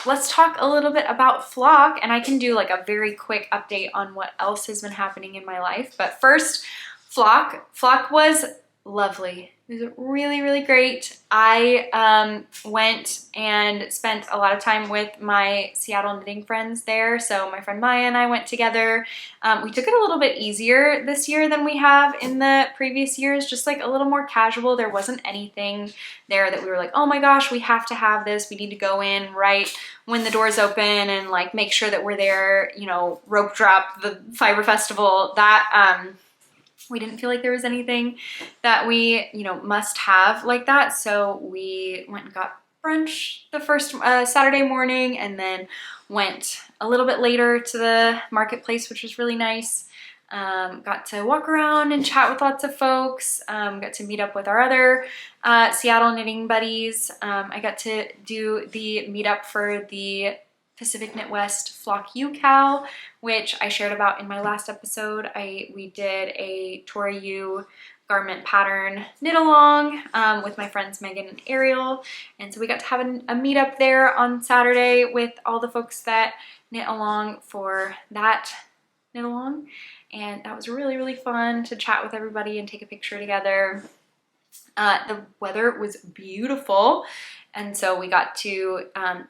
let's talk a little bit about flock, and I can do like a very quick update on what else has been happening in my life. But first, flock was lovely. It was really, really great. I went and spent a lot of time with my Seattle knitting friends there. So my friend Maya and I went together. We took it a little bit easier this year than we have in the previous years, just like a little more casual. There wasn't anything there that we were like, oh my gosh, we have to have this. We need to go in right when the doors open and like make sure that we're there, you know, rope drop the fiber festival. That we didn't feel like there was anything that we, you know, must have like that. So we went and got brunch the first Saturday morning, and then went a little bit later to the marketplace, which was really nice. Got to walk around and chat with lots of folks. Got to meet up with our other Seattle knitting buddies. I got to do the meetup for the Pacific Knit West Flock U-Cal, which I shared about in my last episode. We did a Tora U garment pattern knit along with my friends Megan and Ariel, and so we got to have a meetup there on Saturday with all the folks that knit along for that knit along, and that was really fun to chat with everybody and take a picture together. The weather was beautiful, and so we got to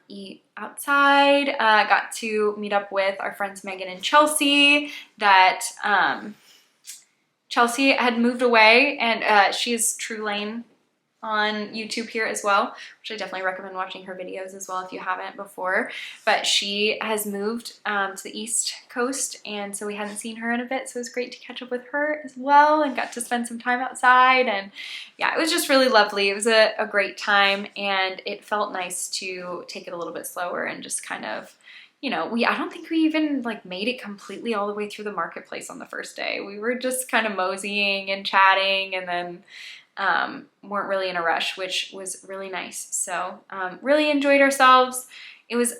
eat outside, got to meet up with our friends Megan and Chelsea. That Chelsea had moved away, and she is True Lane on YouTube here as well, which I definitely recommend watching her videos as well if you haven't before. But she has moved to the East Coast, and so we hadn't seen her in a bit, so it was great to catch up with her as well and got to spend some time outside. And yeah, it was just really lovely. It was a great time, and it felt nice to take it a little bit slower and just kind of, you know, I don't think we even like made it completely all the way through the marketplace on the first day. We were just kind of moseying and chatting, and then weren't really in a rush, which was really nice. So really enjoyed ourselves. It was,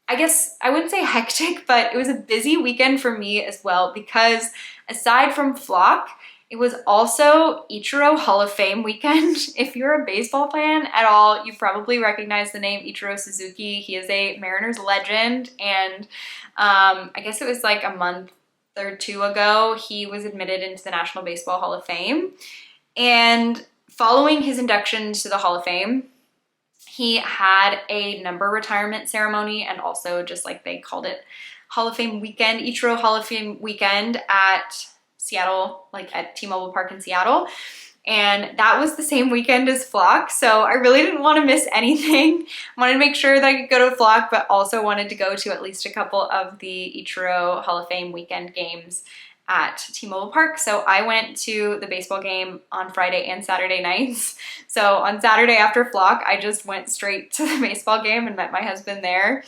I guess I wouldn't say hectic, but it was a busy weekend for me as well, because aside from Flock, it was also Ichiro Hall of Fame weekend. If you're a baseball fan at all, you probably recognize the name Ichiro Suzuki. He is a Mariners legend, and I guess it was like a month or two ago, he was admitted into the National Baseball Hall of Fame. And following his induction to the Hall of Fame, he had a number retirement ceremony, and also just like they called it Hall of Fame weekend, Ichiro Hall of Fame weekend at Seattle, like at T-Mobile Park in Seattle. And that was the same weekend as Flock, so I really didn't want to miss anything. I wanted to make sure that I could go to Flock, but also wanted to go to at least a couple of the Ichiro Hall of Fame weekend games at T-Mobile Park. So I went to the baseball game on Friday and Saturday nights. So on Saturday after Flock, I just went straight to the baseball game and met my husband there.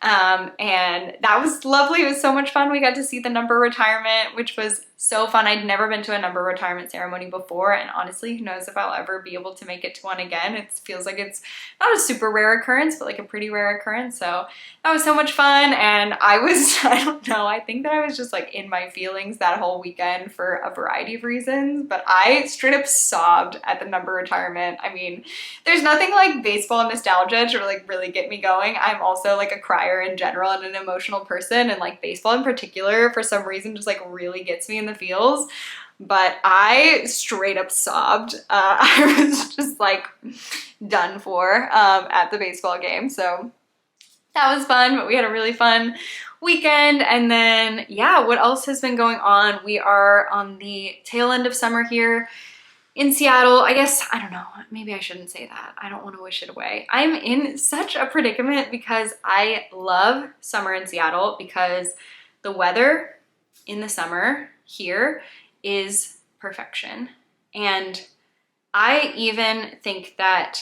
And that was lovely. It was so much fun. We got to see the number retirement, which was so fun. I'd never been to a number retirement ceremony before, and honestly, who knows if I'll ever be able to make it to one again. It feels like it's not a super rare occurrence, but like a pretty rare occurrence. So that was so much fun, and I don't know, I think that I was just like in my feelings that whole weekend for a variety of reasons, but I straight up sobbed at the number retirement. I mean, there's nothing like baseball nostalgia to like really get me going. I'm also like a crier in general and an emotional person, and like baseball in particular for some reason just like really gets me in the feels. But I straight up sobbed. I was just like done for at the baseball game. So that was fun, but we had a really fun weekend. And then yeah, what else has been going on? We are on the tail end of summer here in Seattle. I guess, I don't know, maybe I shouldn't say that. I don't want to wish it away. I'm in such a predicament because I love summer in Seattle, because the weather in the summer here is perfection. And I even think that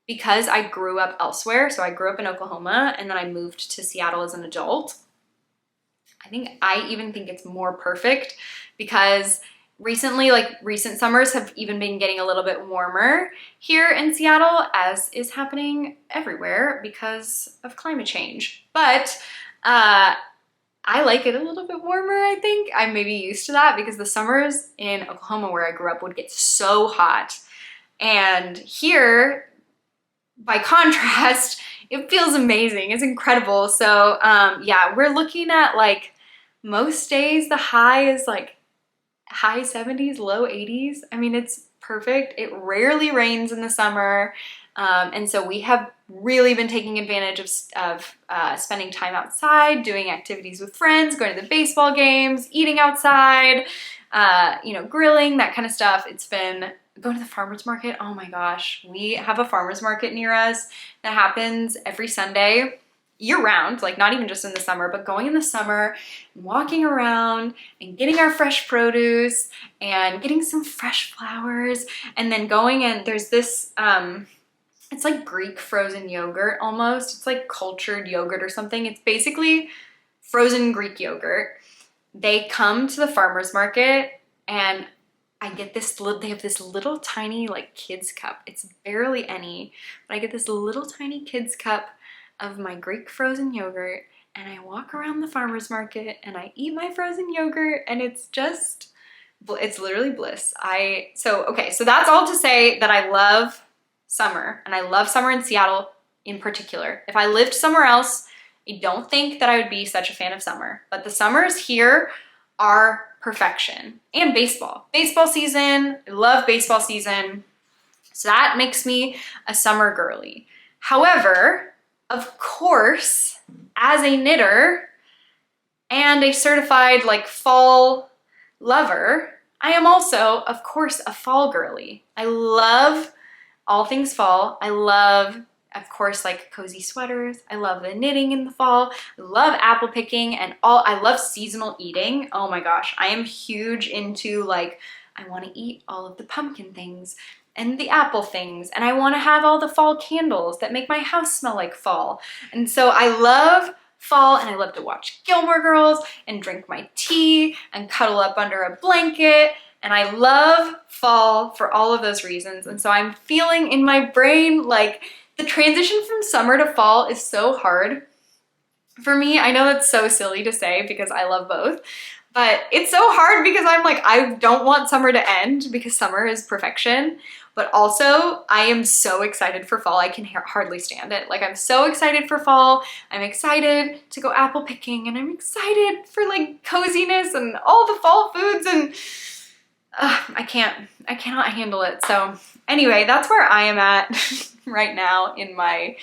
because I grew up elsewhere, so I grew up in Oklahoma and then I moved to Seattle as an adult, I even think it's more perfect, because recently, like recent summers have even been getting a little bit warmer here in Seattle, as is happening everywhere because of climate change. But I like it a little bit warmer, I think. I'm maybe used to that because the summers in Oklahoma where I grew up would get so hot. And here, by contrast, it feels amazing. It's incredible. So yeah, we're looking at like most days, the high is like high 70s, low 80s. I mean, it's perfect. It rarely rains in the summer. And so we have really been taking advantage of spending time outside, doing activities with friends, going to the baseball games, eating outside, you know, grilling, that kind of stuff. It's been going to the farmer's market. Oh my gosh. We have a farmer's market near us that happens every Sunday. year round, like not even just in the summer, but going in the summer, and walking around and getting our fresh produce and getting some fresh flowers, and then going and there's this, it's like Greek frozen yogurt almost. It's like cultured yogurt or something. It's basically frozen Greek yogurt. They come to the farmer's market and I get this, they have this little tiny like kids cup. It's barely any, but I get this little tiny kids cup of my Greek frozen yogurt and I walk around the farmer's market and I eat my frozen yogurt and it's just, it's literally bliss. So that's all to say that I love summer and I love summer in Seattle in particular. If I lived somewhere else, I don't think that I would be such a fan of summer, but the summers here are perfection. And baseball. Baseball season, I love baseball season. So that makes me a summer girly. However, of course, as a knitter and a certified like fall lover, I am also, of course, a fall girly. I love all things fall. I love, of course, like cozy sweaters. I love the knitting in the fall. I love apple picking and I love seasonal eating. Oh my gosh, I am huge into like, I want to eat all of the pumpkin things and the apple things, and I want to have all the fall candles that make my house smell like fall. And so I love fall and I love to watch Gilmore Girls and drink my tea and cuddle up under a blanket. And I love fall for all of those reasons. And so I'm feeling in my brain like the transition from summer to fall is so hard for me. I know that's so silly to say because I love both, but it's so hard because I'm like, I don't want summer to end because summer is perfection. But also I am so excited for fall. I can hardly stand it. Like I'm so excited for fall. I'm excited to go apple picking and I'm excited for like coziness and all the fall foods and I cannot handle it. So anyway, that's where I am at right now in my,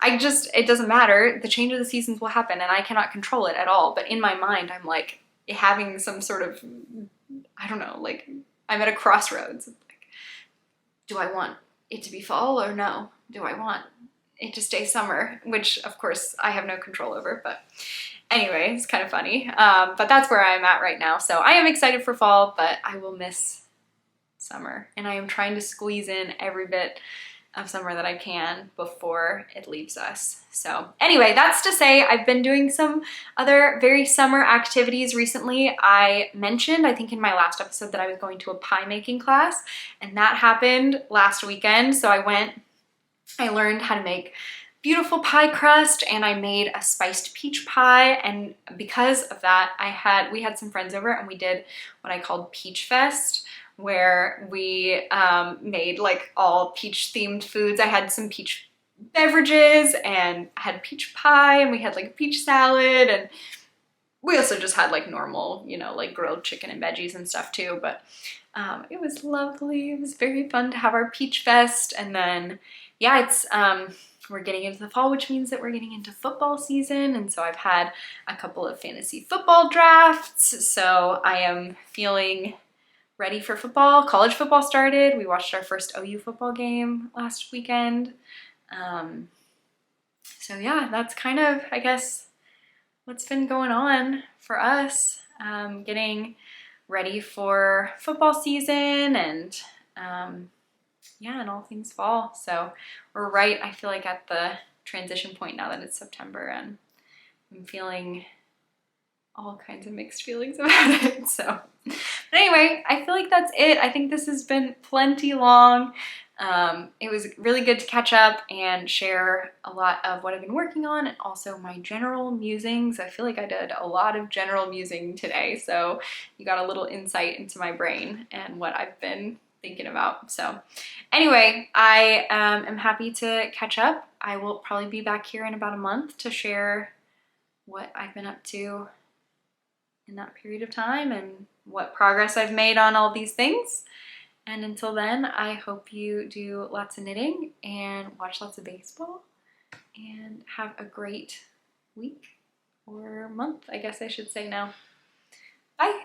it doesn't matter. The change of the seasons will happen and I cannot control it at all. But in my mind, I'm like having some sort of, I don't know, like I'm at a crossroads. Like, do I want it to be fall or no? Do I want it to stay summer? Which of course I have no control over, but anyway, it's kind of funny. But that's where I'm at right now. So I am excited for fall, but I will miss summer. And I am trying to squeeze in every bit of summer that I can before it leaves us. So anyway, that's to say I've been doing some other very summer activities recently. I mentioned, I think in my last episode, that I was going to a pie making class, and that happened last weekend. So I learned how to make beautiful pie crust and I made a spiced peach pie, and because of that we had some friends over and we did what I called Peach Fest, where we made like all peach themed foods. I had some peach beverages and had peach pie and we had like peach salad, and we also just had like normal, you know, like grilled chicken and veggies and stuff too. But it was lovely. It was very fun to have our Peach Fest. And then yeah, it's we're getting into the fall, which means that we're getting into football season. And so I've had a couple of fantasy football drafts. So I am feeling ready for football. College football started. We watched our first OU football game last weekend. So yeah, that's kind of, I guess, what's been going on for us. Getting ready for football season and yeah, and all things fall. So we're right, I feel like, at the transition point now that it's September, and I'm feeling all kinds of mixed feelings about it. So, but anyway, I feel like that's it. I think this has been plenty long. It was really good to catch up and share a lot of what I've been working on and also my general musings. I feel like I did a lot of general musing today, so you got a little insight into my brain and what I've been thinking about. So anyway, I am happy to catch up. I will probably be back here in about a month to share what I've been up to in that period of time and what progress I've made on all these things. And until then, I hope you do lots of knitting and watch lots of baseball and have a great week or month, I guess I should say now. Bye.